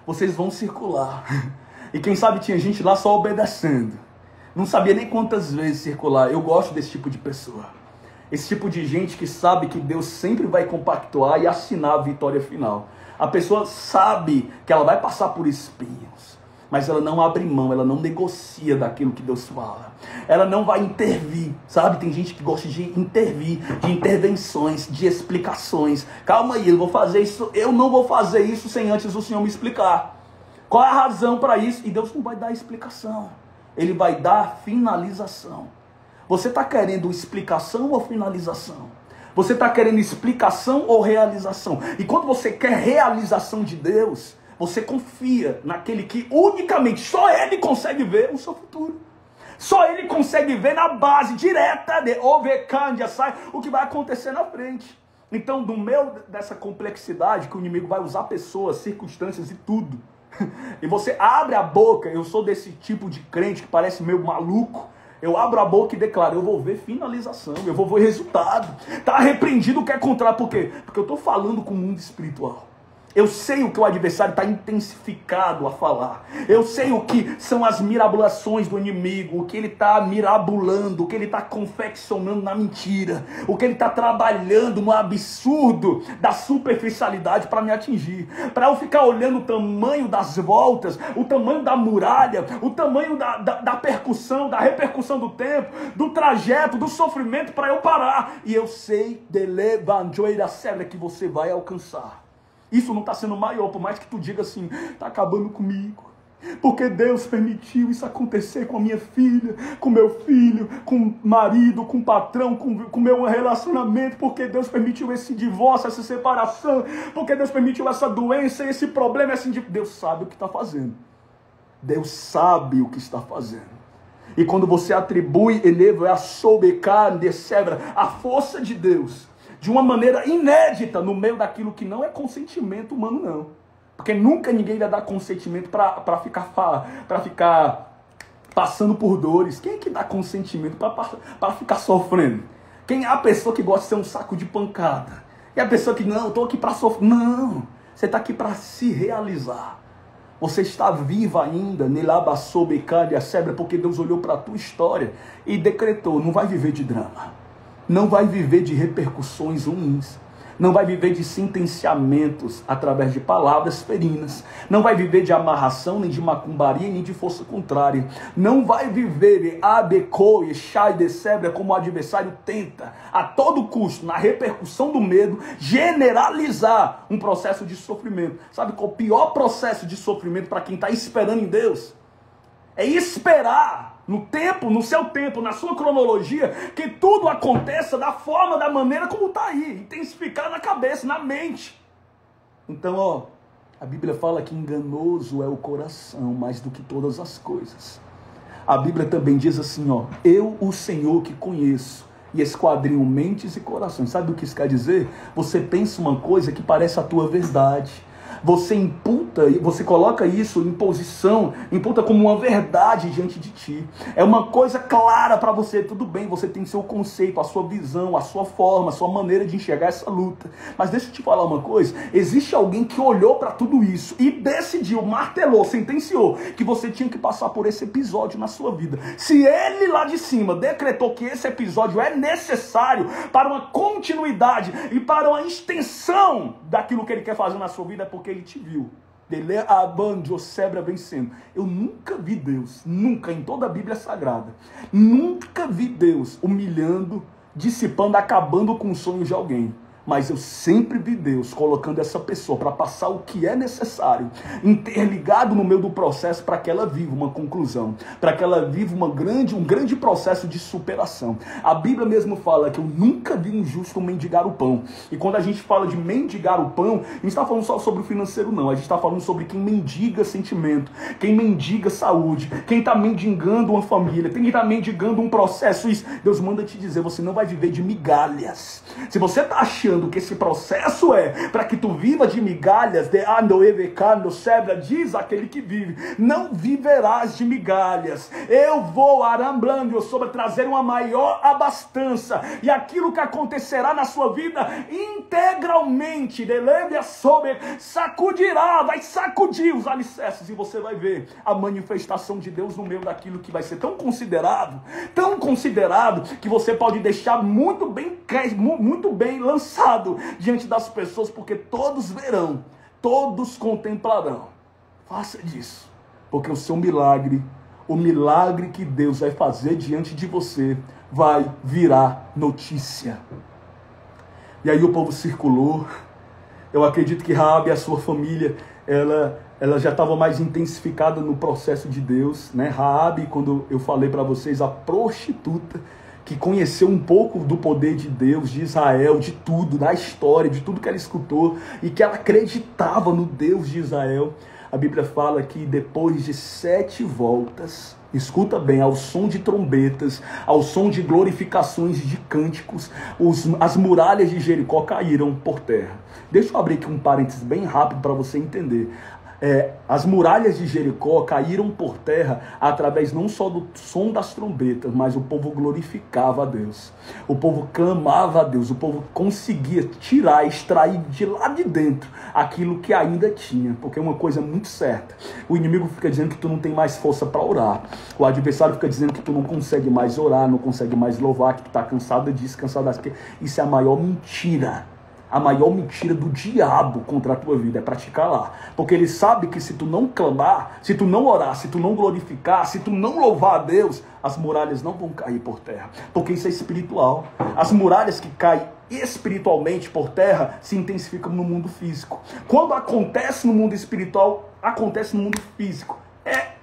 Vocês vão circular. E quem sabe tinha gente lá só obedecendo. Não sabia nem quantas vezes circular. Eu gosto desse tipo de pessoa. Esse tipo de gente que sabe que Deus sempre vai compactuar e assinar a vitória final. A pessoa sabe que ela vai passar por espinhos, mas ela não abre mão, ela não negocia daquilo que Deus fala. Ela não vai intervir, sabe? Tem gente que gosta de intervir, de intervenções, de explicações. Calma aí, eu vou fazer isso, eu não vou fazer isso sem antes o Senhor me explicar. Qual é a razão para isso? E Deus não vai dar explicação. ele vai dar finalização. Você está querendo explicação ou finalização? Você está querendo explicação ou realização? E quando você quer realização de Deus, você confia naquele que unicamente, só ele consegue ver o seu futuro. Só ele consegue ver na base direta de o que vai acontecer na frente. Então, no meio dessa complexidade, que o inimigo vai usar pessoas, circunstâncias e tudo, e você abre a boca, eu sou desse tipo de crente que parece meio maluco, eu abro a boca e declaro, eu vou ver finalização, eu vou ver resultado. Está repreendido o que é contrário, por quê? Porque eu estou falando com o mundo espiritual. Eu sei o que o adversário está intensificado a falar. Eu sei o que são as mirabulações do inimigo, o que ele está mirabulando, o que ele está confeccionando na mentira, o que ele está trabalhando no absurdo da superficialidade para me atingir. Para eu ficar olhando o tamanho das voltas, o tamanho da muralha, o tamanho da percussão, da repercussão do tempo, do trajeto, do sofrimento para eu parar. E eu sei que você vai alcançar. Isso não está sendo maior, por mais que tu diga assim, está acabando comigo. Porque Deus permitiu isso acontecer com a minha filha, com meu filho, com o marido, com o patrão, com o meu relacionamento. Porque Deus permitiu esse divórcio, essa separação. Porque Deus permitiu essa doença, esse problema, esse Deus sabe o que está fazendo. Deus sabe o que está fazendo. E quando você atribui, eleva a força de Deus, de uma maneira inédita, no meio daquilo que não é consentimento humano, não. Porque nunca ninguém vai dar consentimento para ficar passando por dores. Quem é que dá consentimento para ficar sofrendo? Quem é a pessoa que gosta de ser um saco de pancada? E a pessoa que, não, eu estou aqui para sofrer. Não, você está aqui para se realizar. Você está viva ainda, porque Deus olhou para a tua história e decretou, não vai viver de drama. Não vai viver de repercussões ruins. Não vai viver de sentenciamentos através de palavras ferinas. Não vai viver de amarração, nem de macumbaria, nem de força contrária. Não vai viver de abeco e chai de sebra, como o adversário tenta, a todo custo, na repercussão do medo, generalizar um processo de sofrimento. Sabe qual é o pior processo de sofrimento para quem está esperando em Deus? É esperar no tempo, no seu tempo, na sua cronologia, que tudo aconteça da forma, da maneira como está aí, intensificar na cabeça, na mente. Então, a Bíblia fala que enganoso é o coração mais do que todas as coisas. A Bíblia também diz assim, eu, o Senhor, que conheço e esquadrinho mentes e corações. Sabe o que isso quer dizer? Você pensa uma coisa que parece a tua verdade. Você imputa, você coloca isso em posição, imputa como uma verdade diante de ti. É uma coisa clara para você, tudo bem, você tem seu conceito, a sua visão, a sua forma, a sua maneira de enxergar essa luta. Mas deixa eu te falar uma coisa, existe alguém que olhou para tudo isso e decidiu, martelou, sentenciou que você tinha que passar por esse episódio na sua vida. Se ele lá de cima decretou que esse episódio é necessário para uma continuidade e para uma extensão daquilo que ele quer fazer na sua vida, é porque ele te viu. Ele abandonou sebra vencendo. Eu nunca vi Deus, nunca em toda a Bíblia Sagrada, nunca vi Deus humilhando, dissipando, acabando com os sonhos de alguém. Mas eu sempre vi Deus colocando essa pessoa para passar o que é necessário, interligado no meio do processo para que ela viva uma conclusão, para que ela viva um grande processo de superação. A Bíblia mesmo fala que eu nunca vi um justo mendigar o pão. E quando a gente fala de mendigar o pão, a gente está falando só sobre o financeiro, não. A gente está falando sobre quem mendiga sentimento, quem mendiga saúde, quem está mendigando uma família, quem está mendigando um processo. Isso, Deus manda te dizer, você não vai viver de migalhas. Se você está achando que esse processo é para que tu viva de migalhas, diz aquele que vive, não viverás de migalhas. Eu vou aramblando sobre trazer uma maior abastança, e aquilo que acontecerá na sua vida integralmente, sacudirá, vai sacudir os alicerces, e você vai ver a manifestação de Deus no meio daquilo que vai ser tão considerado, que você pode deixar muito bem lançado diante das pessoas, porque todos verão, todos contemplarão. Faça disso, porque o seu milagre, o milagre que Deus vai fazer diante de você, vai virar notícia. E aí o povo circulou. Eu acredito que Raabe e a sua família, ela já estava mais intensificada no processo de Deus, né? Raabe, quando eu falei para vocês, a prostituta, que conheceu um pouco do poder de Deus, de Israel, de tudo, da história, de tudo que ela escutou, e que ela acreditava no Deus de Israel. A Bíblia fala que depois de 7 voltas, escuta bem, ao som de trombetas, ao som de glorificações de cânticos, as muralhas de Jericó caíram por terra. Deixa eu abrir aqui um parênteses bem rápido para você entender. As muralhas de Jericó caíram por terra através não só do som das trombetas, mas o povo glorificava a Deus. O povo clamava a Deus, o povo conseguia extrair de lá de dentro aquilo que ainda tinha, porque é uma coisa muito certa. O inimigo fica dizendo que tu não tem mais força para orar. O adversário fica dizendo que tu não consegue mais orar, não consegue mais louvar, que tu está cansado disso, cansado daquilo. Isso é a maior mentira. A maior mentira do diabo contra a tua vida é praticar lá. Porque ele sabe que se tu não clamar, se tu não orar, se tu não glorificar, se tu não louvar a Deus, as muralhas não vão cair por terra. Porque isso é espiritual. As muralhas que caem espiritualmente por terra se intensificam no mundo físico. Quando acontece no mundo espiritual, acontece no mundo físico. É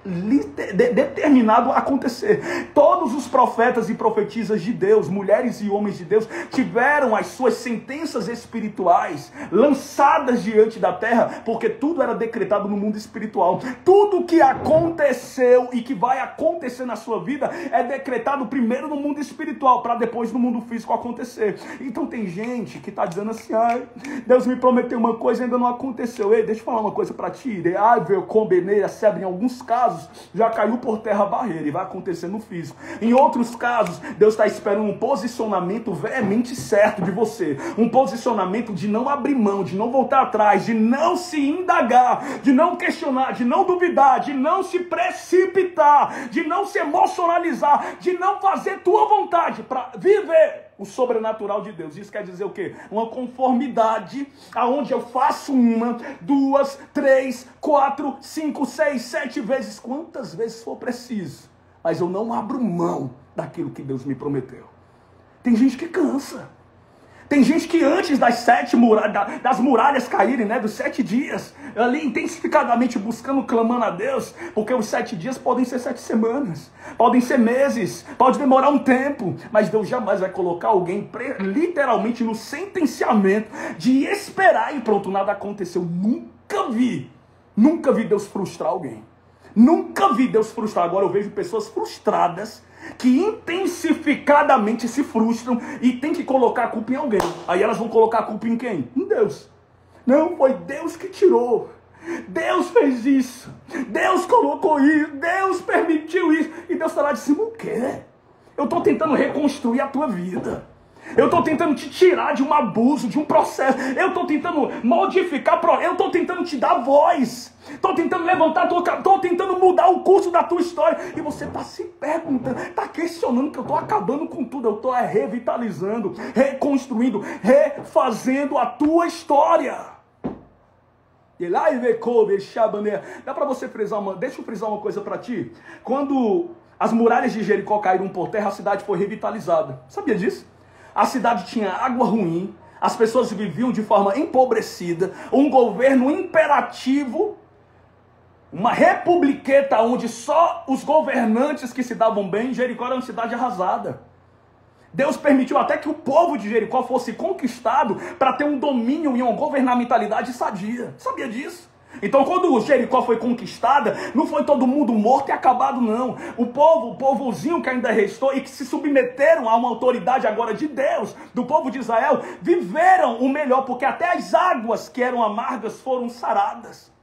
determinado a acontecer. Todos os profetas e profetisas de Deus, mulheres e homens de Deus, tiveram as suas sentenças espirituais lançadas diante da terra, porque tudo era decretado no mundo espiritual. Tudo que aconteceu e que vai acontecer na sua vida é decretado primeiro no mundo espiritual, para depois no mundo físico acontecer. Então tem gente que está dizendo assim: ai, Deus me prometeu uma coisa e ainda não aconteceu. Ei, deixa eu falar uma coisa para ti. Em alguns casos já caiu por terra a barreira e vai acontecer no físico. Em outros casos, Deus está esperando um posicionamento veemente certo de você. Um posicionamento de não abrir mão, de não voltar atrás, de não se indagar, de não questionar, de não duvidar, de não se precipitar, de não se emocionalizar, de não fazer tua vontade para viver o sobrenatural de Deus. Isso quer dizer o quê? Uma conformidade aonde eu faço 1, 2, 3, 4, 5, 6, 7 vezes, quantas vezes for preciso, mas eu não abro mão daquilo que Deus me prometeu. Tem gente que cansa. Tem gente que antes das muralhas caírem, né, dos 7 dias, ali intensificadamente buscando, clamando a Deus, porque os 7 dias podem ser 7 semanas, podem ser meses, pode demorar um tempo, mas Deus jamais vai colocar alguém literalmente no sentenciamento de esperar e pronto, nada aconteceu. Nunca vi Deus frustrar alguém. Nunca vi Deus frustrar. Agora eu vejo pessoas frustradas que intensificadamente se frustram e tem que colocar a culpa em alguém. Aí elas vão colocar a culpa em quem? Em Deus. Não, foi Deus que tirou. Deus fez isso. Deus colocou isso. Deus permitiu isso. E Deus está lá de cima, o quê? Eu estou tentando reconstruir a tua vida. Eu estou tentando te tirar de um abuso, de um processo. Eu estou tentando modificar, eu estou tentando te dar voz. Estou tentando levantar a tua cabeça, estou tentando mudar o curso da tua história. E você está se perguntando, está questionando que eu estou acabando com tudo. Eu estou revitalizando, reconstruindo, refazendo a tua história. Dá para você frisar deixa eu frisar uma coisa para ti. Quando as muralhas de Jericó caíram por terra, a cidade foi revitalizada. Sabia disso? A cidade tinha água ruim, as pessoas viviam de forma empobrecida, um governo imperativo, uma republiqueta onde só os governantes que se davam bem. Jericó era uma cidade arrasada. Deus permitiu até que o povo de Jericó fosse conquistado para ter um domínio e uma governamentalidade sadia. Sabia disso? Então quando Jericó foi conquistada, não foi todo mundo morto e acabado não. O povozinho que ainda restou e que se submeteram a uma autoridade agora de Deus, do povo de Israel, viveram o melhor, porque até as águas que eram amargas foram saradas.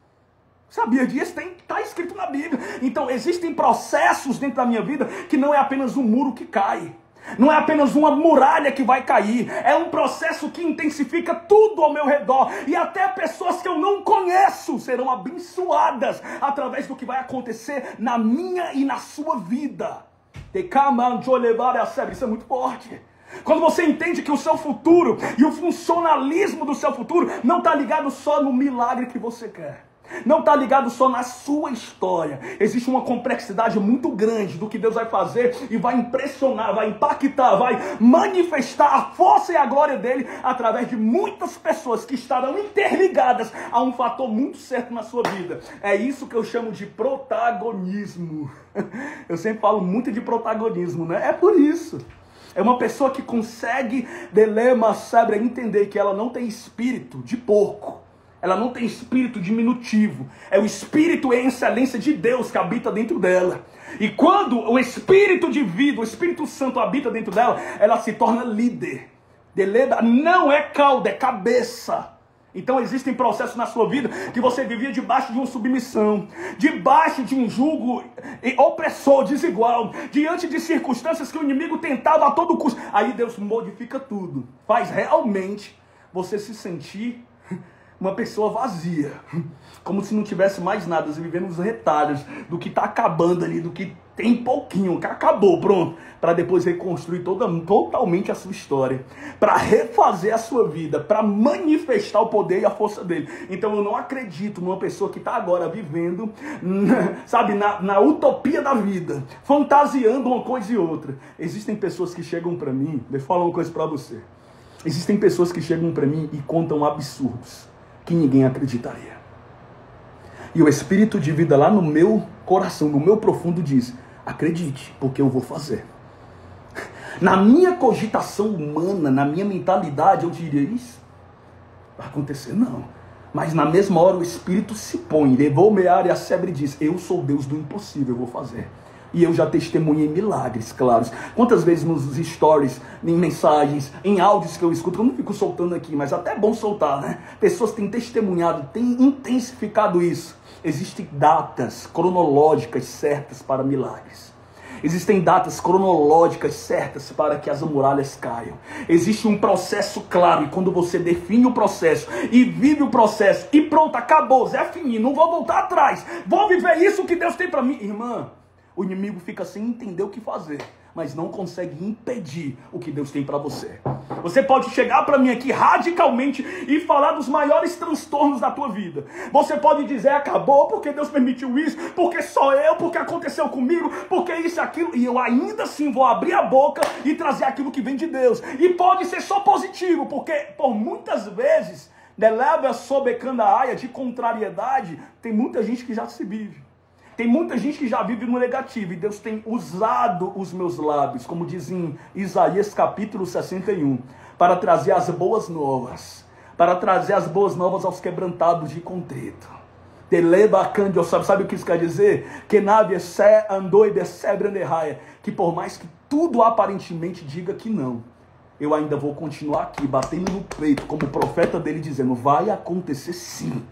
Sabia disso? Está escrito na Bíblia. Então existem processos dentro da minha vida que não é apenas um muro que cai. Não é apenas uma muralha que vai cair. É um processo que intensifica tudo ao meu redor. E até pessoas que eu não conheço serão abençoadas através do que vai acontecer na minha e na sua vida. Isso é muito forte. Quando você entende que o seu futuro e o funcionalismo do seu futuro não está ligado só no milagre que você quer. Não está ligado só na sua história. Existe uma complexidade muito grande do que Deus vai fazer e vai impressionar, vai impactar, vai manifestar a força e a glória dele através de muitas pessoas que estarão interligadas a um fator muito certo na sua vida. É isso que eu chamo de protagonismo. Eu sempre falo muito de protagonismo, né? É por isso. É uma pessoa que consegue, delema, sabe, entender que ela não tem espírito de porco. Ela não tem espírito diminutivo. É o espírito e a excelência de Deus que habita dentro dela. E quando o espírito de vida, o Espírito Santo habita dentro dela, ela se torna líder. Deleda não é cauda, é cabeça. Então existem processos na sua vida que você vivia debaixo de uma submissão, debaixo de um jugo opressor, desigual, diante de circunstâncias que o inimigo tentava a todo custo. Aí Deus modifica tudo, faz realmente você se sentir uma pessoa vazia, como se não tivesse mais nada, você vivendo os retalhos do que está acabando ali, do que tem pouquinho, que acabou, pronto, para depois reconstruir totalmente a sua história, para refazer a sua vida, para manifestar o poder e a força dele. Então eu não acredito numa pessoa que está agora vivendo, sabe, na utopia da vida, fantasiando uma coisa e outra. Existem pessoas que chegam para mim, deixa eu falar uma coisa para você, existem pessoas que chegam para mim e contam absurdos que ninguém acreditaria. E o espírito de vida lá no meu coração, no meu profundo diz, acredite, porque eu vou fazer. Na minha cogitação humana, na minha mentalidade, eu diria, isso vai acontecer, não. Mas na mesma hora o espírito se põe, levou o mear e a sebre e diz, eu sou Deus do impossível, eu vou fazer. E eu já testemunhei milagres, claros. Quantas vezes nos stories, em mensagens, em áudios que eu escuto, eu não fico soltando aqui, mas até é bom soltar, né? Pessoas têm testemunhado, têm intensificado isso. Existem datas cronológicas certas para milagres. Existem datas cronológicas certas para que as muralhas caiam. Existe um processo claro, e quando você define o processo e vive o processo, e pronto, acabou, Zé Fininho, não vou voltar atrás, vou viver isso que Deus tem para mim. Irmã, o inimigo fica sem entender o que fazer, mas não consegue impedir o que Deus tem para você. Você pode chegar para mim aqui radicalmente e falar dos maiores transtornos da tua vida. Você pode dizer, acabou porque Deus permitiu isso, porque só eu, porque aconteceu comigo, porque isso e aquilo, e eu ainda assim vou abrir a boca e trazer aquilo que vem de Deus. E pode ser só positivo, porque por muitas vezes, deleva sob candaia de contrariedade, tem muita gente que já se vive. Tem muita gente que já vive no negativo, e Deus tem usado os meus lábios, como diz em Isaías capítulo 61, para trazer as boas novas, para trazer as boas novas aos quebrantados de contrito. Sabe o que isso quer dizer? Que por mais que tudo aparentemente diga que não, eu ainda vou continuar aqui, batendo no peito, como profeta dele, dizendo, vai acontecer sim.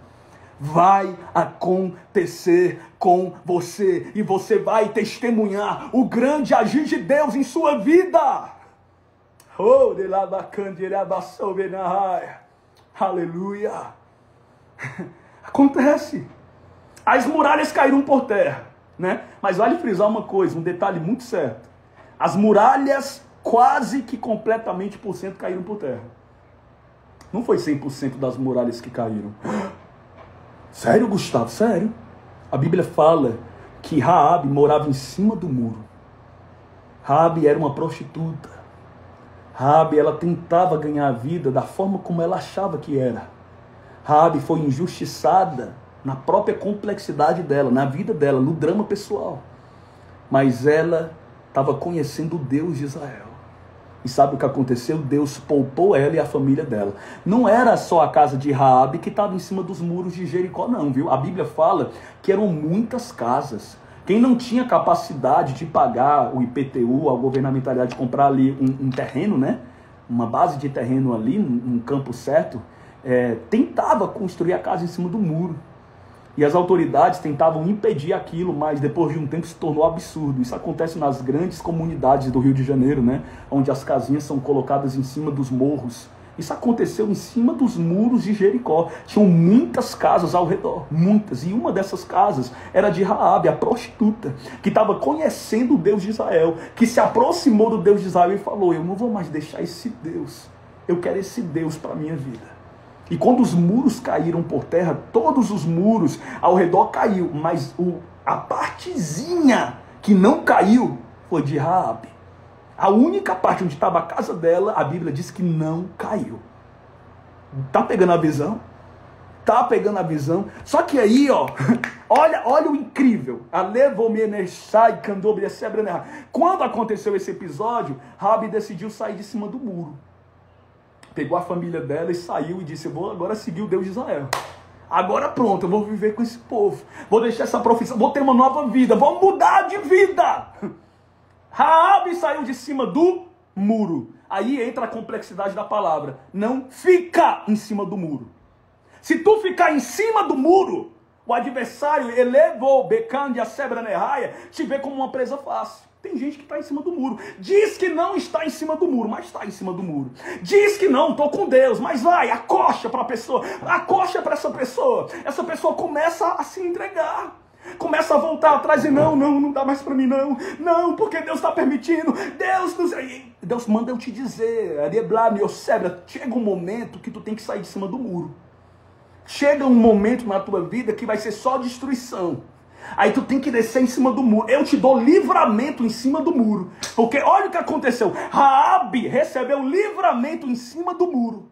Vai acontecer com você, e você vai testemunhar o grande agir de Deus em sua vida. Oh, aleluia. Acontece. As muralhas caíram por terra, né? Mas vale frisar uma coisa, um detalhe muito certo. As muralhas quase que completamente por cento caíram por terra. Não foi 100% das muralhas que caíram. Sério, Gustavo? Sério? A Bíblia fala que Raabe morava em cima do muro. Raabe era uma prostituta. Raabe, ela tentava ganhar a vida da forma como ela achava que era. Raabe foi injustiçada na própria complexidade dela, na vida dela, no drama pessoal. Mas ela estava conhecendo o Deus de Israel. E sabe o que aconteceu? Deus poupou ela e a família dela. Não era só a casa de Raabe que estava em cima dos muros de Jericó, não, viu? A Bíblia fala que eram muitas casas. Quem não tinha capacidade de pagar o IPTU, a governamentalidade, de comprar ali um terreno, né? Uma base de terreno ali, um campo certo, tentava construir a casa em cima do muro. E as autoridades tentavam impedir aquilo, mas depois de um tempo se tornou absurdo. Isso acontece nas grandes comunidades do Rio de Janeiro, né? Onde as casinhas são colocadas em cima dos morros. Isso aconteceu em cima dos muros de Jericó. Tinham muitas casas ao redor, muitas. E uma dessas casas era de Raabe, a prostituta, que estava conhecendo o Deus de Israel, que se aproximou do Deus de Israel e falou, eu não vou mais deixar esse Deus. Eu quero esse Deus para a minha vida. E quando os muros caíram por terra, todos os muros ao redor caiu, mas a partezinha que não caiu foi de Raabe. A única parte onde estava a casa dela, a Bíblia diz que não caiu. Tá pegando a visão? Tá pegando a visão? Só que aí, ó, olha o incrível. Quando aconteceu esse episódio, Raabe decidiu sair de cima do muro. Pegou a família dela e saiu e disse: eu vou agora seguir o Deus de Israel. Agora pronto, eu vou viver com esse povo. Vou deixar essa profissão, vou ter uma nova vida, vou mudar de vida. Raabe saiu de cima do muro. Aí entra a complexidade da palavra. Não fica em cima do muro. Se tu ficar em cima do muro, o adversário elevou Becande a Sebra Nerraia, te vê como uma presa fácil. Tem gente que está em cima do muro. Diz que não está em cima do muro, mas está em cima do muro. Diz que não, estou com Deus, mas vai, acocha para a pessoa, acocha para essa pessoa. Essa pessoa começa a se entregar. Começa a voltar atrás e não dá mais para mim, não, porque Deus está permitindo, Deus manda eu te dizer, chega um momento que tu tem que sair de cima do muro. Chega um momento na tua vida que vai ser só destruição. Aí tu tem que descer em cima do muro. Eu te dou livramento em cima do muro. Porque olha o que aconteceu. Raabe recebeu livramento em cima do muro.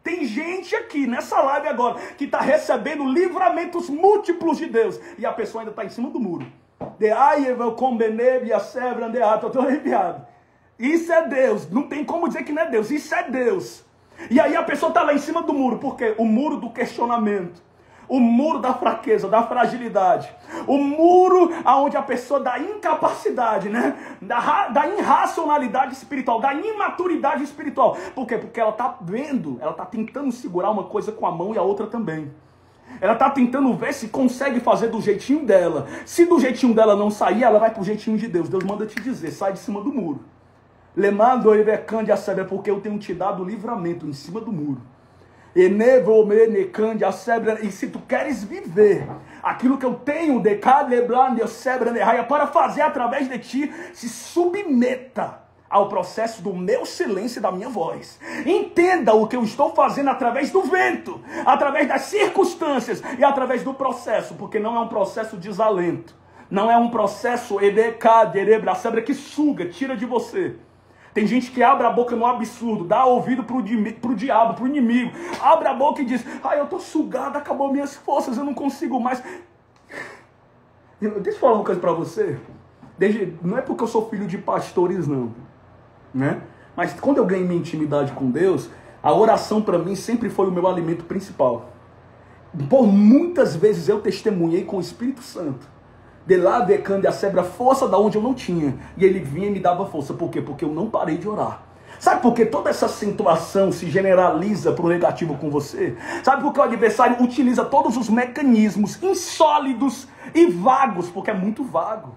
Tem gente aqui nessa live agora que está recebendo livramentos múltiplos de Deus. E a pessoa ainda está em cima do muro. Estou arrepiado. Isso é Deus. Não tem como dizer que não é Deus. Isso é Deus. E aí a pessoa está lá em cima do muro. Por quê? O muro do questionamento. O muro da fraqueza, da fragilidade. O muro onde a pessoa da incapacidade, né? Da irracionalidade espiritual, da imaturidade espiritual. Por quê? Porque ela está vendo, ela está tentando segurar uma coisa com a mão e a outra também. Ela está tentando ver se consegue fazer do jeitinho dela. Se do jeitinho dela não sair, ela vai pro jeitinho de Deus. Deus manda te dizer, sai de cima do muro. Lemando Evecande a Sebra, porque eu tenho te dado livramento em cima do muro. E se tu queres viver aquilo que eu tenho para fazer através de ti, se submeta ao processo do meu silêncio e da minha voz. Entenda o que eu estou fazendo através do vento, através das circunstâncias e através do processo, porque não é um processo de desalento, não é um processo que suga, tira de você. Tem gente que abre a boca no absurdo, dá ouvido pro diabo, pro inimigo. Abre a boca e diz, eu tô sugado, acabou minhas forças, eu não consigo mais. Deixa eu falar uma coisa pra você. Não é porque eu sou filho de pastores, não. Né? Mas quando eu ganhei minha intimidade com Deus, a oração para mim sempre foi o meu alimento principal. Por muitas vezes eu testemunhei com o Espírito Santo. De lá decande a Sebra, força da onde eu não tinha. E ele vinha e me dava força. Por quê? Porque eu não parei de orar. Sabe por que toda essa acentuação se generaliza para o negativo com você? Sabe por que o adversário utiliza todos os mecanismos insólidos e vagos? Porque é muito vago.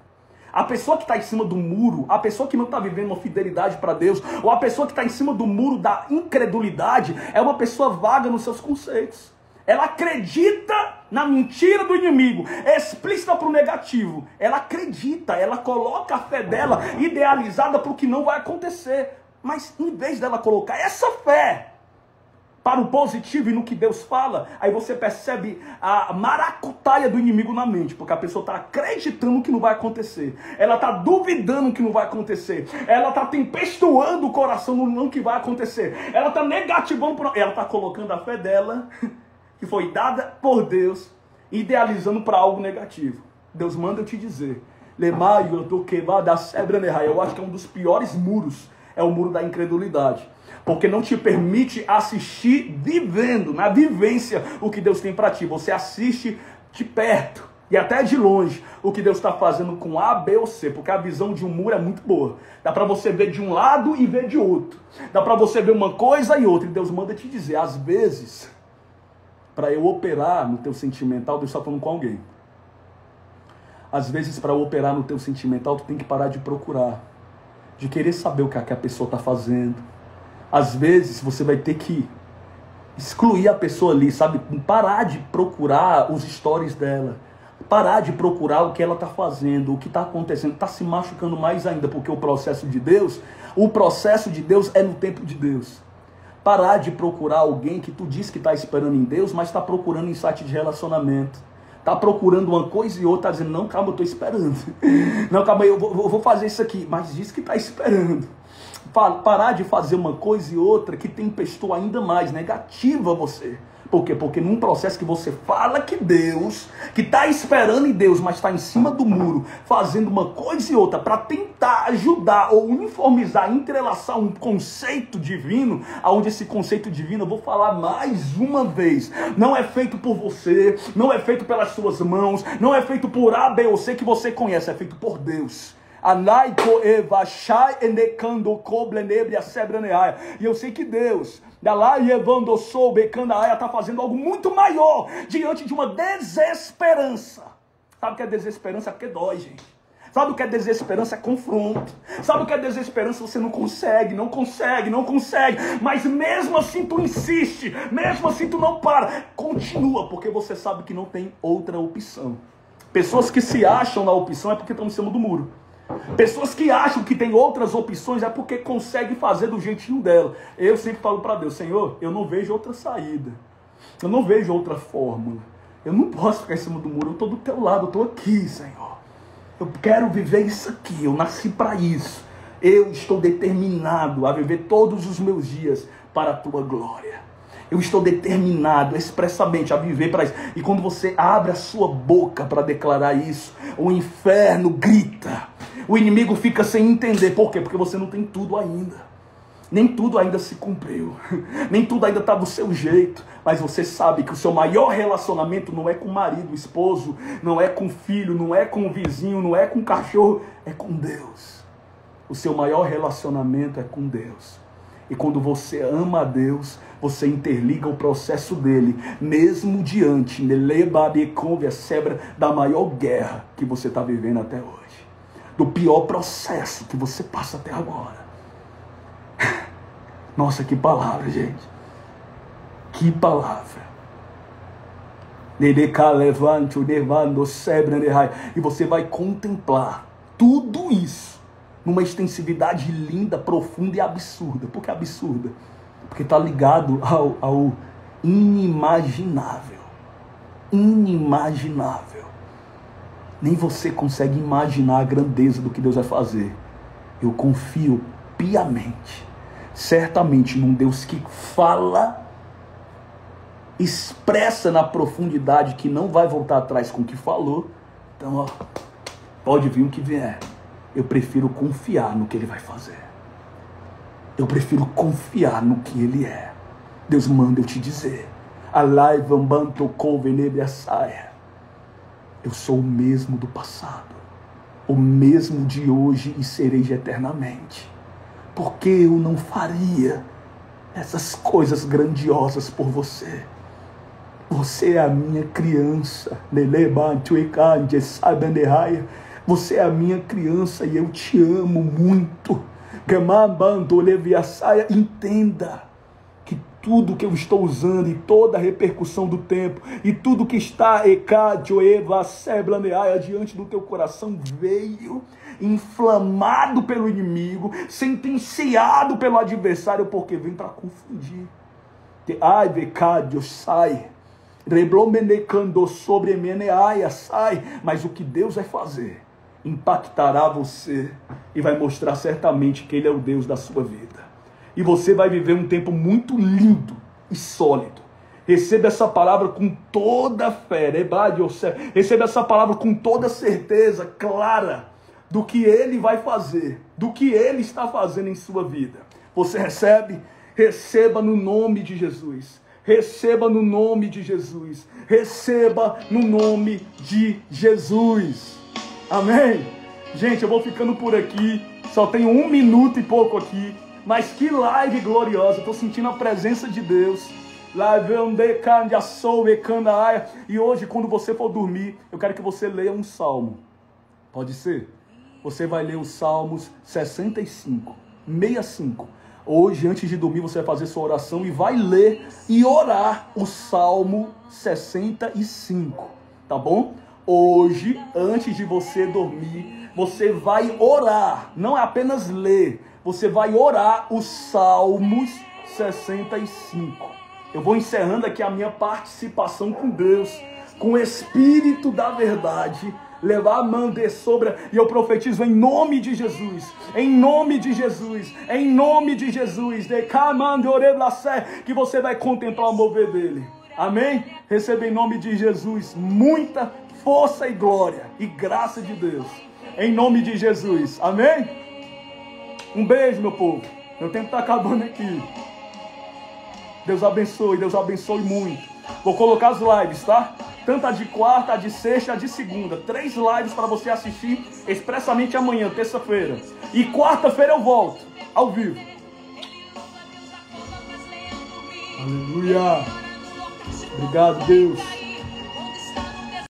A pessoa que está em cima do muro, a pessoa que não está vivendo uma fidelidade para Deus, ou a pessoa que está em cima do muro da incredulidade, é uma pessoa vaga nos seus conceitos. Ela acredita na mentira do inimigo, é explícita para o negativo. Ela acredita, ela coloca a fé dela idealizada para o que não vai acontecer. Mas em vez dela colocar essa fé para o positivo e no que Deus fala, aí você percebe a maracutaia do inimigo na mente, porque a pessoa está acreditando que não vai acontecer, ela está duvidando que não vai acontecer, ela está tempestuando o coração no não que vai acontecer, ela está negativando, ela está colocando a fé dela, que foi dada por Deus, idealizando para algo negativo. Deus manda eu te dizer, eu acho que é um dos piores muros, é o muro da incredulidade. Porque não te permite assistir vivendo, na vivência, o que Deus tem para ti. Você assiste de perto e até de longe o que Deus está fazendo com A, B ou C. Porque a visão de um muro é muito boa. Dá para você ver de um lado e ver de outro. Dá para você ver uma coisa e outra. E Deus manda te dizer, às vezes, para eu operar no teu sentimental, Deus está falando com alguém. Às vezes, para eu operar no teu sentimental, tu tem que parar de procurar. De querer saber o que a pessoa está fazendo. Às vezes você vai ter que excluir a pessoa ali, sabe? Parar de procurar os stories dela. Parar de procurar o que ela está fazendo, o que está acontecendo. Está se machucando mais ainda, porque o processo de Deus é no tempo de Deus. Parar de procurar alguém que tu diz que está esperando em Deus, mas está procurando em site de relacionamento. Está procurando uma coisa e outra, está dizendo, não, calma, eu estou esperando. Não, calma, eu vou fazer isso aqui, mas diz que está esperando. Parar de fazer uma coisa e outra que tempestou ainda mais, negativa você. Por quê? Porque num processo que você fala que Deus, que está esperando em Deus, mas está em cima do muro, fazendo uma coisa e outra para tentar ajudar ou uniformizar, entrelaçar um conceito divino, aonde esse conceito divino, eu vou falar mais uma vez, não é feito por você, não é feito pelas suas mãos, não é feito por A, B ou C que você conhece, é feito por Deus. E eu sei que Deus está fazendo algo muito maior diante de uma desesperança. Sabe o que é desesperança? É porque dói, gente. Sabe o que é desesperança? É confronto. Sabe o que é desesperança? Você não consegue. Mas mesmo assim tu insiste. Mesmo assim tu não para. Continua, porque você sabe que não tem outra opção. Pessoas que se acham na opção é porque estão em cima do muro. Pessoas que acham que tem outras opções é porque conseguem fazer do jeitinho dela. Eu sempre falo para Deus, Senhor, eu não vejo outra saída. Eu não vejo outra fórmula. Eu não posso ficar em cima do muro. Eu estou do teu lado, eu estou aqui, Senhor. Eu quero viver isso aqui. Eu nasci para isso. Eu estou determinado a viver todos os meus dias para a tua glória. Eu estou determinado expressamente a viver para isso. E quando você abre a sua boca para declarar isso, o inferno grita. O inimigo fica sem entender. Por quê? Porque você não tem tudo ainda. Nem tudo ainda se cumpriu. Nem tudo ainda está do seu jeito. Mas você sabe que o seu maior relacionamento não é com o marido, o esposo, não é com o filho, não é com o vizinho, não é com o cachorro. É com Deus. O seu maior relacionamento é com Deus. E quando você ama a Deus, você interliga o processo dele, mesmo diante da maior guerra que você está vivendo até hoje. Do pior processo que você passa até agora. Nossa, que palavra, gente. Que palavra. E você vai contemplar tudo isso numa extensividade linda, profunda e absurda. Por que absurda? Porque está ligado ao inimaginável. Inimaginável. Nem você consegue imaginar a grandeza do que Deus vai fazer. Eu confio piamente, certamente, num Deus que fala, expressa na profundidade, que não vai voltar atrás com o que falou. Então, ó, pode vir o que vier. Eu prefiro confiar no que Ele vai fazer. Eu prefiro confiar no que Ele é. Deus manda eu te dizer. Eu sou o mesmo do passado, o mesmo de hoje e serei eternamente. Porque eu não faria essas coisas grandiosas por você? Você é a minha criança. Você é a minha criança e eu te amo muito. Entenda que tudo que eu estou usando e toda a repercussão do tempo e tudo que está diante do teu coração veio inflamado pelo inimigo, sentenciado pelo adversário, porque vem para confundir. Mas o que Deus vai fazer impactará você e vai mostrar certamente que Ele é o Deus da sua vida. E você vai viver um tempo muito lindo e sólido. Receba essa palavra com toda a fé. Receba essa palavra com toda certeza clara do que Ele vai fazer, do que Ele está fazendo em sua vida. Você recebe? Receba no nome de Jesus. Receba no nome de Jesus. Receba no nome de Jesus. Amém? Gente, eu vou ficando por aqui. Só tenho 1 minuto e pouco aqui. Mas que live gloriosa. Estou sentindo a presença de Deus. E hoje, quando você for dormir, eu quero que você leia um salmo. Pode ser? Você vai ler os Salmos 65, 65. Hoje, antes de dormir, você vai fazer sua oração e vai ler e orar o Salmo 65. Tá bom? Hoje, antes de você dormir, você vai orar. Não é apenas ler. Você vai orar os Salmos 65. Eu vou encerrando aqui a minha participação com Deus, com o Espírito da verdade, levar a mão de sobra, e eu profetizo em nome de Jesus, em nome de Jesus, em nome de Jesus, que você vai contemplar o mover dele. Amém? Receba em nome de Jesus muita força e glória e graça de Deus, em nome de Jesus. Amém? Um beijo, meu povo. Meu tempo está acabando aqui. Deus abençoe muito. Vou colocar as lives, tá? Tanto a de quarta, a de sexta, a de segunda. 3 lives para você assistir expressamente amanhã, terça-feira. E quarta-feira eu volto, ao vivo. Aleluia. Obrigado, Deus.